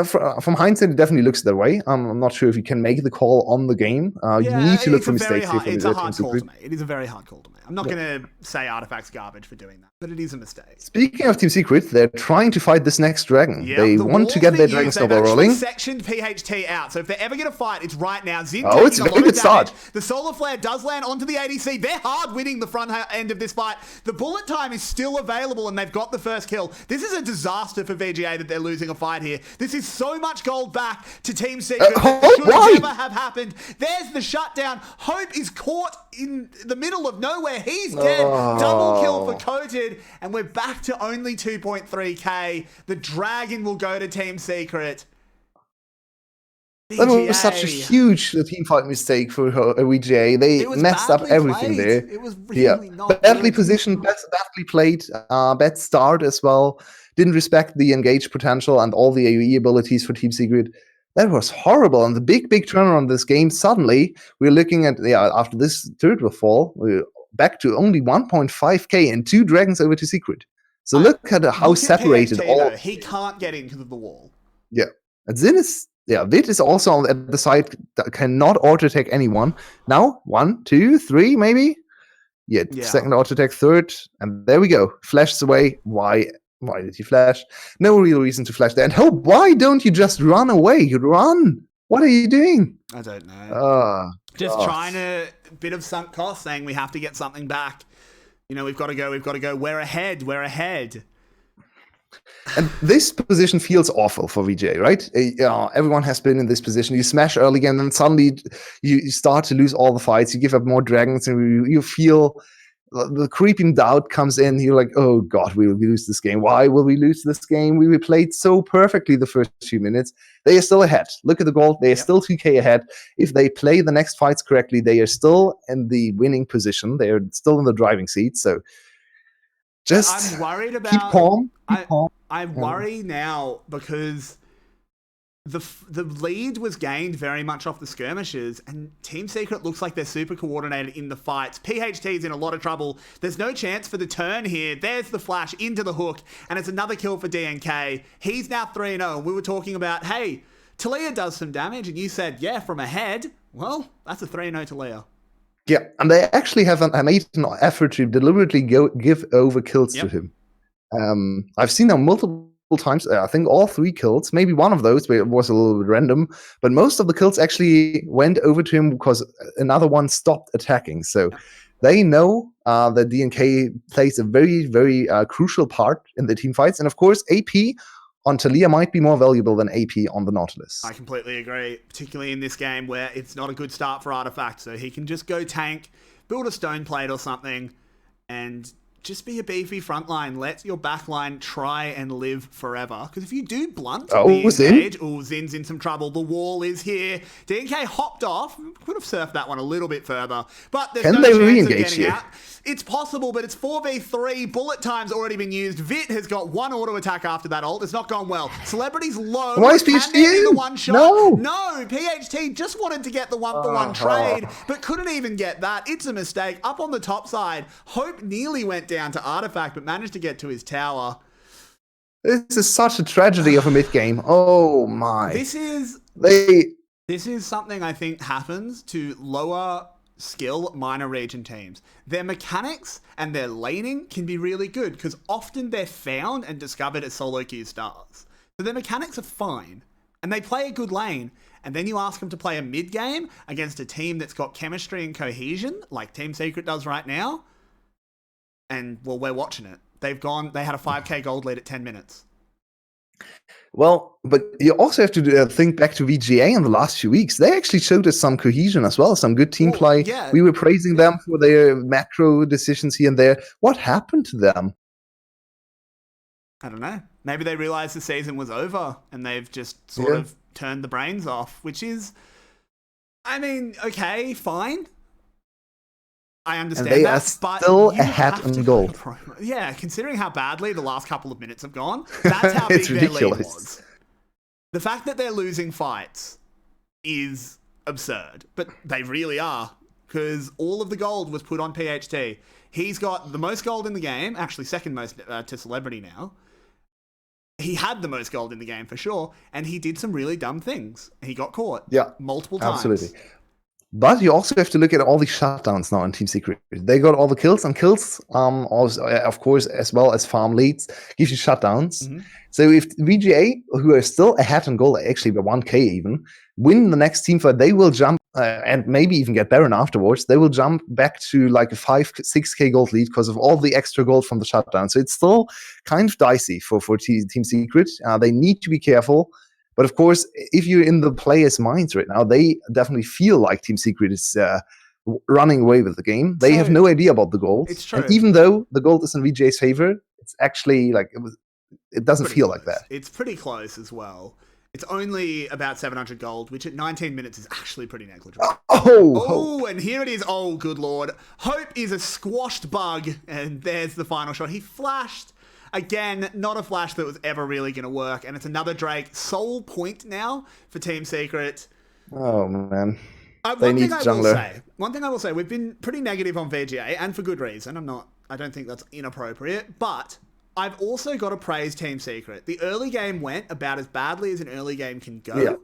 from hindsight, it definitely looks that way. I'm not sure if you can make the call on the game. You need to look for mistakes here. It's a hard call to make. It is a very hard call to make. I'm not going to say Artifact's garbage for doing that, but it is a mistake. Speaking of Team Secret, they're trying to fight this next dragon. They want to get their dragon snowball rolling. They've sectioned PHT out, so if they're ever going to fight, it's right now. Zin it's a very good start. The solar flare does land onto the ADC. They're hard winning the front end of this fight. The bullet time is still available, and they've got the first kill. This is a disaster for VGA that they're losing a fight here. This is so much gold back to Team Secret that should never have happened. There's the shutdown. Hope is caught in the middle of nowhere. He's dead. Double kill for Coated, and we're back to only 2.3k. The dragon will go to Team Secret. That was such a huge team fight mistake for VGA. They messed up everything there. It was really not badly positioned, badly played, bad start as well. Didn't respect the engage potential and all the AoE abilities for Team Secret. That was horrible. And the big turnaround in this game, suddenly, we're looking at, after this turret fall, we're back to only 1.5k and 2 dragons over to Secret. So look at how separated all... He can't get into the wall. Yeah. And Zin is... Vid is also at the side that cannot auto-attack anyone. Now, 1, 2, 3, maybe? Second auto-attack, third, and there we go. Flashes away. Why did he flash? No real reason to flash there. And Hope, why don't you just run away? You run! What are you doing? I don't know. Just trying to... bit of sunk cost, saying we have to get something back. You know, we've got to go. We're ahead. And this position feels awful for VGA, right? Everyone has been in this position. You smash early again, and then suddenly you start to lose all the fights. You give up more dragons, and you feel the creeping doubt comes in. You're like, oh God, we will lose this game. Why will we lose this game? We played so perfectly the first few minutes. They are still ahead. Look at the goal. They are still 2k ahead. If they play the next fights correctly, they are still in the winning position. They are still in the driving seat. So just I'm worried about... keep calm. I worry now because the lead was gained very much off the skirmishes, and Team Secret looks like they're super coordinated in the fights. PHT's in a lot of trouble. There's no chance for the turn here. There's the flash into the hook, and it's another kill for DNK. He's now 3-0. We were talking about, hey, Talia does some damage, and you said, yeah, from ahead. Well, that's a 3-0 Talia. Yeah, and they actually have made an effort to deliberately give over kills to him. I've seen them multiple times. I think all 3 kills, maybe one of those was a little bit random, but most of the kills actually went over to him because another one stopped attacking. So they know that DNK plays a very, very crucial part in the team fights. And of course, AP on Talia might be more valuable than AP on the Nautilus. I completely agree, particularly in this game where it's not a good start for Artifact. So he can just go tank, build a stone plate or something, and just be a beefy frontline. Let your backline try and live forever. Because if you do blunt the engage, Zin's in some trouble. The wall is here. DNK hopped off. Could have surfed that one a little bit further. But there's no chance of getting out. It's possible, but it's 4v3. Bullet time's already been used. Vit has got 1 auto attack after that ult. It's not gone well. Celebrity's low. Why is PHT in? The one shot? No, PHT just wanted to get the 1-for-1 trade, but couldn't even get that. It's a mistake. Up on the top side, Hope nearly went down to Artifact, but managed to get to his tower. This is such a tragedy of a mid game. Oh my! This is something I think happens to lower skill minor region teams. Their mechanics and their laning can be really good because often they're found and discovered as solo queue stars. So their mechanics are fine and they play a good lane. And then you ask them to play a mid game against a team that's got chemistry and cohesion, like Team Secret does right now. And well, we're watching it. They had a 5k gold lead at 10 minutes. Well, but you also have to think back to VGA in the last few weeks. They actually showed us some cohesion as well, some good team play. Yeah. We were praising them for their macro decisions here and there. What happened to them? I don't know. Maybe they realized the season was over and they've just sort of turned the brains off, which is, I mean, okay, fine. I understand and they that, are still ahead in goal. Yeah, considering how badly the last couple of minutes have gone, that's how big their lead was. The fact that they're losing fights is absurd, but they really are, because all of the gold was put on PHT. He's got the most gold in the game, actually second most to Celebrity now. He had the most gold in the game for sure, and he did some really dumb things. He got caught multiple times. Absolutely. But you also have to look at all the shutdowns now in Team Secret. They got all the kills, and kills, also, of course, as well as farm leads, gives you shutdowns. Mm-hmm. So if VGA, who are still ahead in goal, actually by 1k even, win the next team fight, they will jump, and maybe even get Baron afterwards, they will jump back to like a 6k gold lead because of all the extra gold from the shutdown. So it's still kind of dicey for Team Secret. They need to be careful. But of course, if you're in the players' minds right now, they definitely feel like Team Secret is running away with the game. They have no idea about the gold. It's true. And even though the gold is in VJ's favor, it's actually like it doesn't feel like that. It's pretty close as well. It's only about 700 gold, which at 19 minutes is actually pretty negligible. Oh, and here it is. Oh, good lord. Hope is a squashed bug, and there's the final shot. He flashed. Again, not a flash that was ever really going to work. And it's another Drake. Sole point now for Team Secret. Oh, man. They need jungler. One thing I will say, we've been pretty negative on VGA, and for good reason. I don't think that's inappropriate. But I've also got to praise Team Secret. The early game went about as badly as an early game can go. Yeah.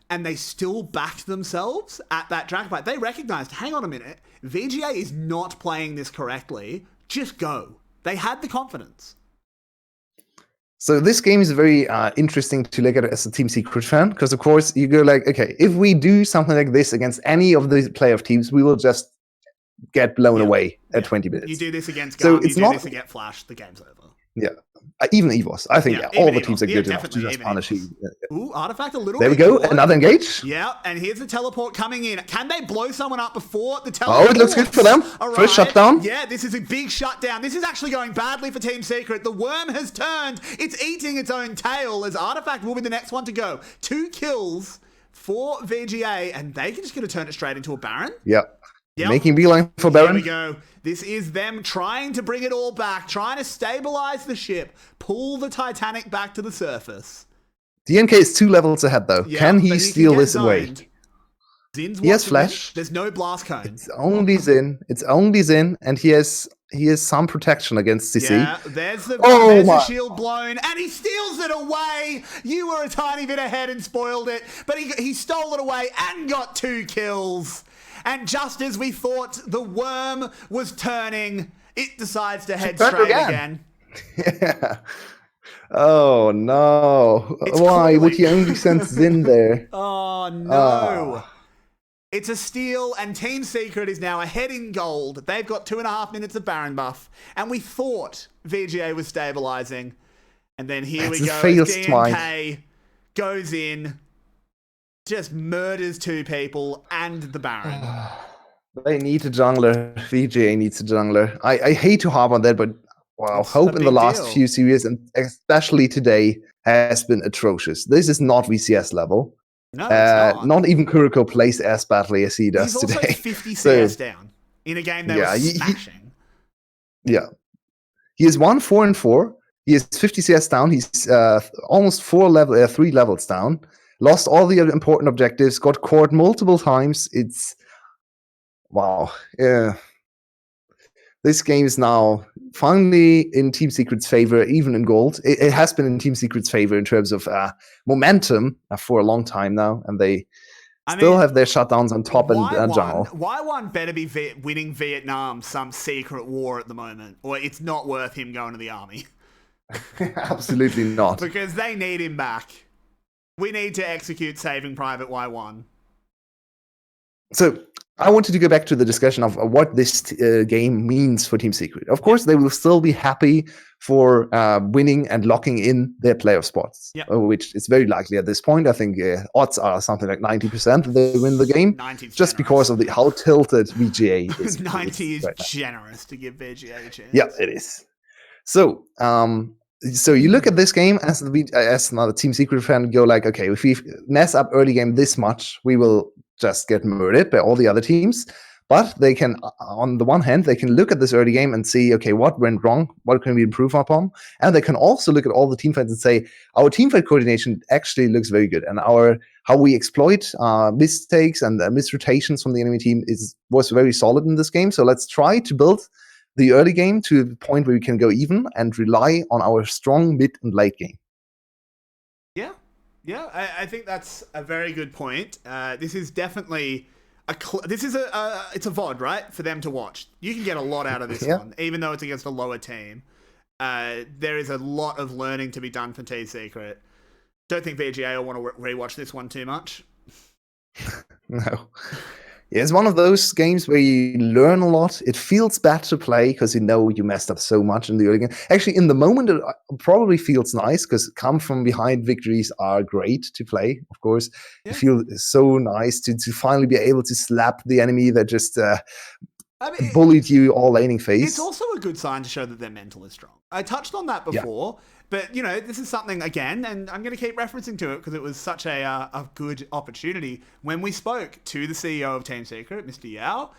And they still backed themselves at that drag fight. They recognized, hang on a minute, VGA is not playing this correctly. Just go. They had the confidence. So this game is very interesting to look at as a Team Secret fan, because of course you go like, okay, if we do something like this against any of the playoff teams, we will just get blown away at 20 minutes. You do this against Gun, you do this against Flash, the game's over. Yeah. Even EVOS. I think all the teams are good enough to just punish you. Ooh, Artifact a little bit. There we go. Forward. Another engage. Yeah, and here's the teleport coming in. Can they blow someone up before the teleport? Oh, it looks good for them. First shutdown. Yeah, this is a big shutdown. This is actually going badly for Team Secret. The worm has turned. It's eating its own tail as Artifact will be the next one to go. 2 kills for VGA, and they can just going to turn it straight into a Baron. Yep. Making beeline for Baron. Here we go. This is them trying to bring it all back, trying to stabilize the ship, pull the Titanic back to the surface. DNK is 2 levels ahead, though. Yeah, can he but steal can get this away? zoned. Zin's He has watching flash. it. There's no blast cone. It's only Zin. It's only Zin, and he has some protection against CC. Yeah, there's the shield blown, and he steals it away. You were a tiny bit ahead and spoiled it, but he stole it away and got 2 kills. And just as we thought the worm was turning, it decides to head straight again. Yeah. Oh no! Why would he only send Zin there? Oh no! It's a steal, and Team Secret is now ahead in gold. They've got 2.5 minutes of Baron buff, and we thought VGA was stabilizing, and then here we go. DNK goes in, just murders 2 people and the Baron. They need a jungler. VGA needs a jungler. I hate to harp on that, but wow, Hope in the last few series, and especially today, has been atrocious. This is not VCS level. No, it's not even Kuriko plays as badly as he does today. He's also 50 CS down in a game they were smashing. He is 1-4-4. He is 50 CS down. He's almost 3 levels down. Lost all the important objectives. Got caught multiple times. It's wow. Yeah. This game is now finally in Team Secret's favor, even in gold. It has been in Team Secret's favor in terms of momentum for a long time now, and they still have their shutdowns on top and jungle. Y1 better be winning Vietnam some secret war at the moment, or it's not worth him going to the army. Absolutely not. Because they need him back. We need to execute Saving Private Y1. So I wanted to go back to the discussion of what this game means for Team Secret. Of course, they will still be happy for winning and locking in their playoff spots, which is very likely at this point. I think odds are something like 90% that they win the game, just because of how tilted VGA is. 90 is generous to give VGA a chance. Yeah, it is. So, so you look at this game as another Team Secret fan and go like, okay, if we mess up early game this much, we will just get murdered by all the other teams. But they can, on the one hand, they can look at this early game and see, okay, what went wrong? What can we improve upon? And they can also look at all the team fights and say, our team fight coordination actually looks very good. And how we exploit mistakes and misrotations from the enemy team was very solid in this game. So let's try to build the early game to the point where we can go even and rely on our strong mid and late game. Yeah, I think that's a very good point. This is definitely it's a VOD, right, for them to watch. You can get a lot out of this one, even though it's against a lower team. There is a lot of learning to be done for Team Secret. Don't think VGA will want to rewatch this one too much. No. Yeah, it's one of those games where you learn a lot. It feels bad to play because you know you messed up so much in the early game. Actually, in the moment, it probably feels nice because come from behind victories are great to play, of course. Yeah. It feels so nice to finally be able to slap the enemy that just bullied you all laning phase. It's also a good sign to show that their mental is strong. I touched on that before. Yeah. But, you know, this is something, again, and I'm going to keep referencing to it because it was such a good opportunity. When we spoke to the CEO of Team Secret, Mr. Yao,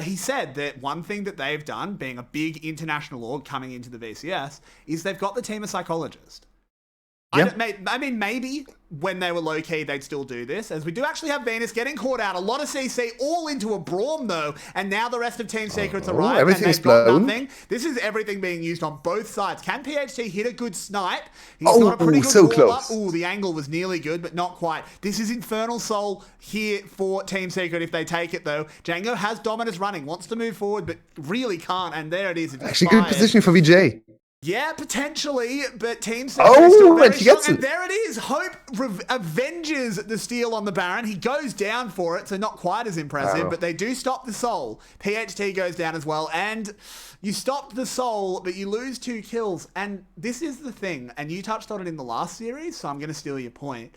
he said that one thing that they've done, being a big international org coming into the VCS, is they've got the team a psychologist. Yep. I mean, maybe when they were low-key, they'd still do this, as we do actually have Venus getting caught out. A lot of CC all into a Braum, though, and now the rest of Team Secret's arrived, and they've got nothing. This is everything being used on both sides. Can PHT hit a good snipe? He's got a pretty good so close. Ooh, the angle was nearly good, but not quite. This is Infernal Soul here for Team Secret if they take it, though. Django has Dominus running, wants to move forward, but really can't, and there it is. It's actually good positioning for VJ. Yeah, potentially, but Team Secret is still very strong. And there it is. Hope avenges the steal on the Baron. He goes down for it, so not quite as impressive, but they do stop the soul. PHT goes down as well, and you stop the soul, but you lose 2 kills. And this is the thing, and you touched on it in the last series, so I'm going to steal your point.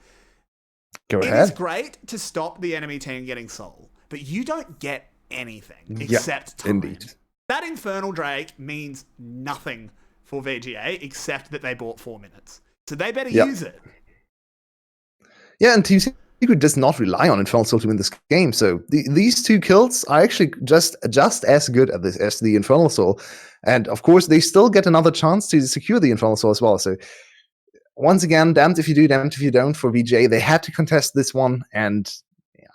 Go ahead. It is great to stop the enemy team getting soul, but you don't get anything except time. Indeed. That Infernal Drake means nothing for VGA, except that they bought 4 minutes. So they better use it. Yeah, and Team Secret does not rely on Infernal Soul to win this game. So these 2 kills are actually just as good at this as the Infernal Soul. And of course, they still get another chance to secure the Infernal Soul as well. So once again, damned if you do, damned if you don't for VGA. They had to contest this one, and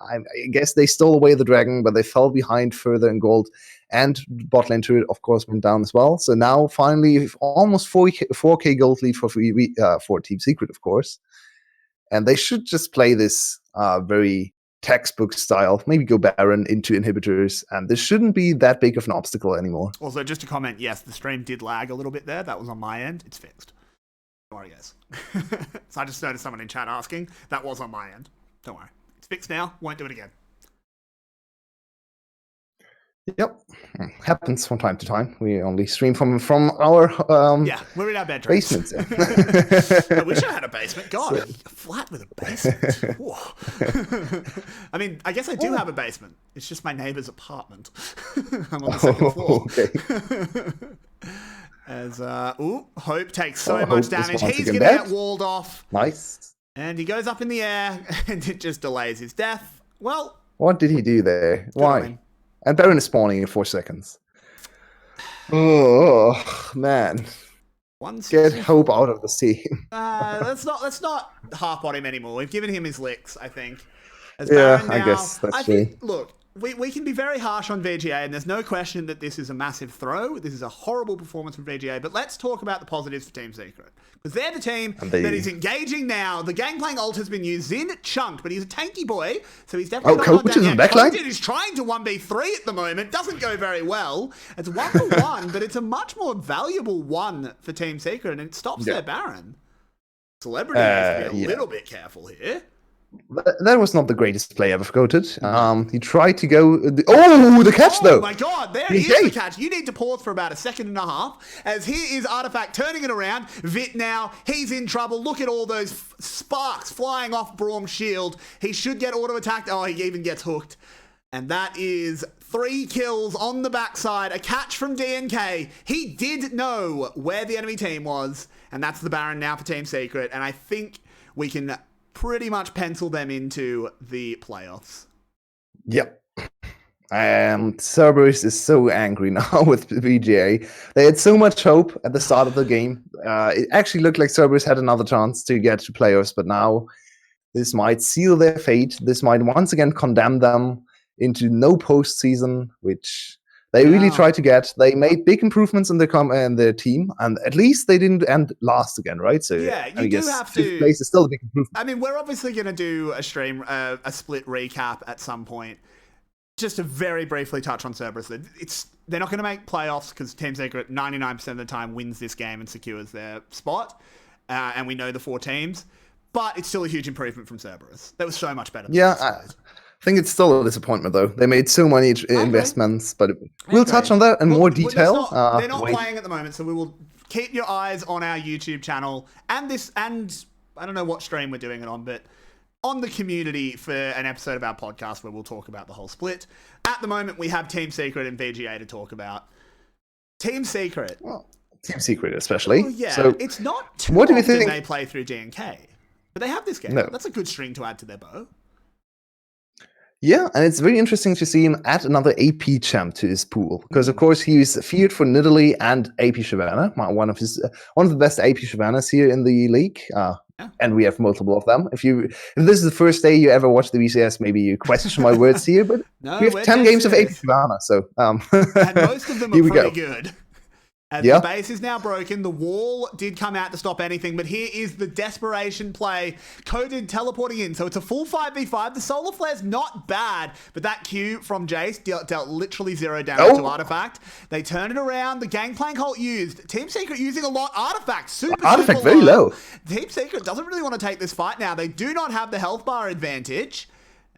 I guess they stole away the dragon, but they fell behind further in gold, and bot lane turret, of course, went down as well. So now, finally, almost 4K gold lead for Team Secret, of course. And they should just play this very textbook style, maybe go Baron into inhibitors, and this shouldn't be that big of an obstacle anymore. Also, just to comment, yes, the stream did lag a little bit there. That was on my end. It's fixed. Don't worry, guys. So I just noticed someone in chat asking. That was on my end. Don't worry. It's fixed now. Won't do it again. Yep, happens from time to time. We only stream from our we're in our bedrooms. basements. I wish I had a basement. God, a flat with a basement. I mean, I guess I do have a basement. It's just my neighbor's apartment. I'm on the second floor. Okay. As Hope takes so much damage. He's gonna get walled off. Nice. And he goes up in the air, and it just delays his death. Well, what did he do there? Why? And Baron is spawning in 4 seconds. Oh man! Get Hope out of the scene. Let's not harp on him anymore. We've given him his licks, I think. As Baron now, I guess that's true. Look, we can be very harsh on VGA, and there's no question that this is a massive throw. This is a horrible performance from VGA, but let's talk about the positives for Team Secret. Because they're the team that is engaging now. The Gangplank ult has been used. Zin chunked, but he's a tanky boy, so he's definitely not Coach is in backline? Coach is trying to 1v3 at the moment. Doesn't go very well. It's 1-1, but it's a much more valuable one for Team Secret, and it stops their Baron. Celebrity has to be a little bit careful here. That was not the greatest play ever goated. He tried to go... the catch, though! Oh, my God. There is the catch. You need to pause for about a second and a half, as here is Artifact turning it around. Vit now, he's in trouble. Look at all those sparks flying off Braum's shield. He should get auto-attacked. Oh, he even gets hooked. And that is 3 kills on the backside. A catch from DNK. He did know where the enemy team was, and that's the Baron now for Team Secret. And I think we can pretty much pencil them into the playoffs. Yep. Cerberus is so angry now with VGA. They had so much hope at the start of the game. It actually looked like Cerberus had another chance to get to playoffs, but now this might seal their fate. This might once again condemn them into no postseason, which they really tried to get. They made big improvements in their team, and at least they didn't end last again, right? So yeah, you do have to. 5th place is still a big improvement. I mean, we're obviously going to do a stream, a split recap at some point. Just to very briefly touch on Cerberus, they're not going to make playoffs because Team Secret 99% of the time wins this game and secures their spot, and we know the 4 teams. But it's still a huge improvement from Cerberus. That was so much better. I think it's still a disappointment, though. They made so many investments, but we'll touch on that in more detail. They're not playing at the moment, so we will keep your eyes on our YouTube channel and I don't know what stream we're doing it on, but on the community for an episode of our podcast where we'll talk about the whole split. At the moment, we have Team Secret and VGA to talk about. Team Secret. Well, Team Secret, especially. Well, yeah, so, it's not too what do you often think? They play through DNK, but they have this game. No. That's a good string to add to their bow. Yeah, and it's very interesting to see him add another AP champ to his pool, because of course he's feared for Nidalee and AP Shyvana, one of the best AP Shyvanas here in the league. And we have multiple of them. If this is the first day you ever watch the VCS, maybe you question my words here, but we have 10 games of AP Shyvana, so and most of them are pretty good. As the base is now broken, the wall did come out to stop anything, but here is the desperation play. Coded teleporting in, so it's a full 5v5. The Solar Flare's not bad, but that Q from Jace dealt literally 0 damage to Artifact. They turn it around. The Gangplank ult used. Team Secret using a lot. Artifact super very low. Team Secret doesn't really want to take this fight now. They do not have the health bar advantage.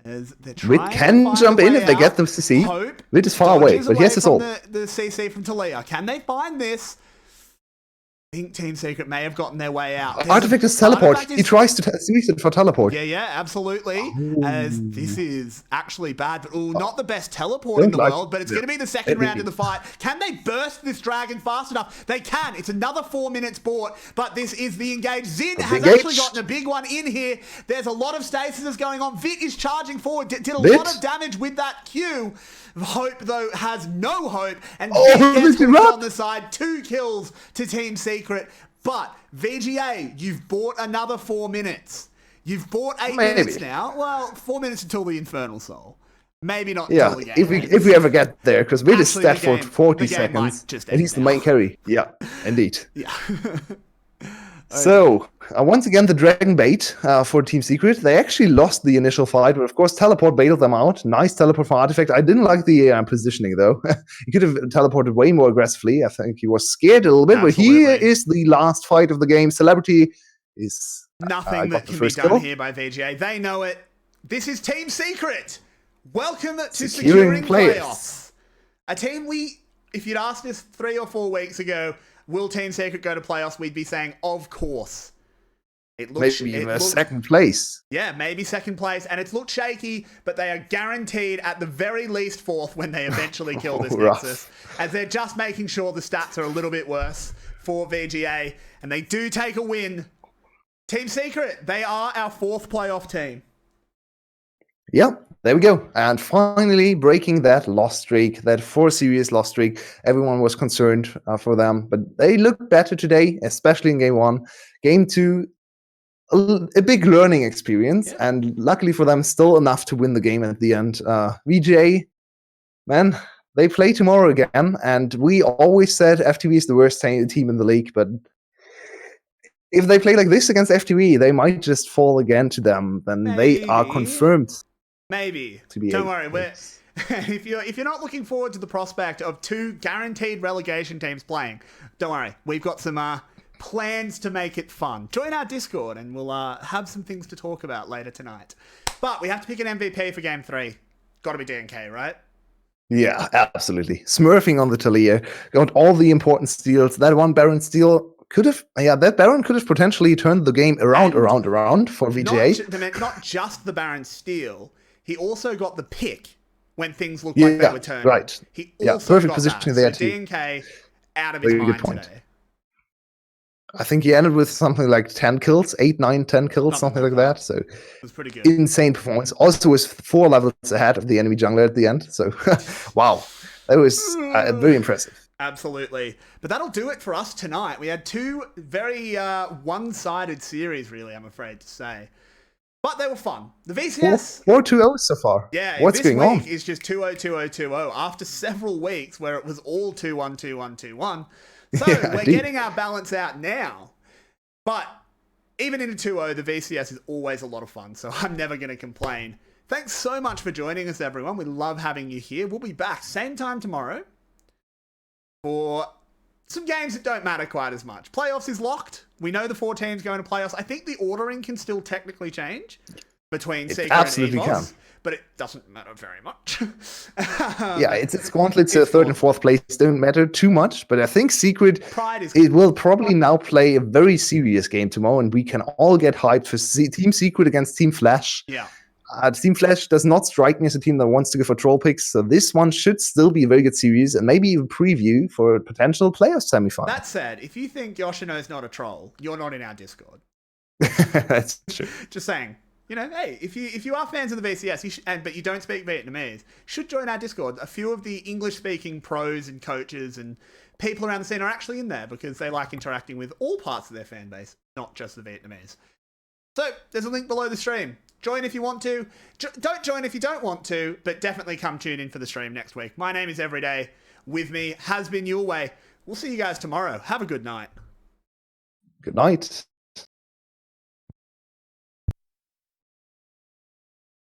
Vit can jump in if they get them to CC. Vit is far away, but he has his ult. The CC from Talia. Can they find this? I think Team Secret may have gotten their way out. Artifact is teleport. He tries to use it for teleport. Yeah, absolutely. As this is actually bad, but not the best teleport in the world, but it's going to be the second round of the fight. Can they burst this dragon fast enough? They can. It's another 4 minutes bought, but this is the engage. Zin has actually gotten a big one in here. There's a lot of stasis going on. Vit is charging forward. Did a lot of damage with that Q. Hope, though, has no hope, and gets hooked on the side. 2 kills to Team Secret. But VGA, you've bought another 4 minutes. You've bought 8 Maybe. minutes now. Well, 4 minutes until the Infernal Soul. Maybe not Yeah, until the game if ends. we ever get there, because we're Actually, stat the for game- 40 the game might seconds, just and he's end the now. main carry. Yeah, indeed. Yeah. So, once again, the Dragon Bait for Team Secret. They actually lost the initial fight, but of course, Teleport bailed them out. Nice teleport for Artifact. I didn't like the positioning, though. He could have teleported way more aggressively. I think he was scared a little bit, but here Absolutely. is the last fight of the game. Celebrity is Nothing got that the can be first done kill. here by VGA. They know it. This is Team Secret. Welcome to Securing Securing players. Playoffs. A team if you'd asked us 3 or 4 weeks ago, will Team Secret go to playoffs? We'd be saying, of course. It looks, Maybe even it a looked- second place. Yeah, maybe second place, and it's looked shaky, but they are guaranteed at the very least 4th when they eventually kill this Rough. Nexus, as they're just making sure the stats are a little bit worse for VGA, and they do take a win. Team Secret, they are our 4th playoff team. Yep, there we go. And finally breaking that loss streak, that 4-series loss streak. Everyone was concerned for them, but they look better today, especially in Game 1. Game 2, a big learning experience, Yeah. and luckily for them, still enough to win the game at the end. VGA, man, they play tomorrow again, and we always said FTV is the worst team in the league, but if they play like this against FTV, they might just fall again to them. Then they are Maybe. confirmed Maybe. to be. Don't worry, if you're not looking forward to the prospect of 2 guaranteed relegation teams playing, don't worry. We've got some plans to make it fun. Join our Discord and we'll have some things to talk about later tonight. But we have to pick an MVP for Game 3. Got to be DNK, right? Yeah, absolutely. Smurfing on the Talia, got all the important steals. That one Baron steal that Baron could have potentially turned the game around for VGA. Not just the Baron steal, he also got the pick when things looked like they were turning. Right. He Yeah, also perfect got positioning that. there So too. DNK out of his Very good mind point. today. I think he ended with something like 10 kills, 8, 9, 10 kills, something like that. So It was pretty good. insane performance. Also was 4 levels ahead of the enemy jungler at the end. So wow, that was very impressive. Absolutely. But that'll do it for us tonight. We had 2 very one-sided series, really, I'm afraid to say. But they were fun. The VCS... 4-2-0 so far. Yeah, what's this going week on? is just 2-0, 2-0, 2-0 after several weeks where it was all 2-1, 2-1, 2-1. So Yeah, we're indeed. getting our balance out now. But even in a 2-0, the VCS is always a lot of fun, so I'm never going to complain. Thanks so much for joining us, everyone. We love having you here. We'll be back same time tomorrow for some games that don't matter quite as much. Playoffs is locked. We know the 4 teams going to playoffs. I think the ordering can still technically change between Secret absolutely and EVOS, can. but it doesn't matter very much. Yeah, it's gauntlets. 3rd and 4th place don't matter too much, but I think Secret Pride is it will probably now play a very serious game tomorrow, and we can all get hyped for Team Secret against Team Flash. yeah. Team Flash does not strike me as a team that wants to go for troll picks, so this one should still be a very good series, and maybe even preview for a potential playoff semifinal. That said, if you think Yoshino's not a troll, you're not in our Discord. That's true. Just saying. You know, hey, if you are fans of the VCS, but you don't speak Vietnamese, you should join our Discord. A few of the English-speaking pros and coaches and people around the scene are actually in there because they like interacting with all parts of their fan base, not just the Vietnamese. So there's a link below the stream. Join if you want to. Don't join if you don't want to, but definitely come tune in for the stream next week. My name is Everyday. With me has been Yulwei. We'll see you guys tomorrow. Have a good night. Good night.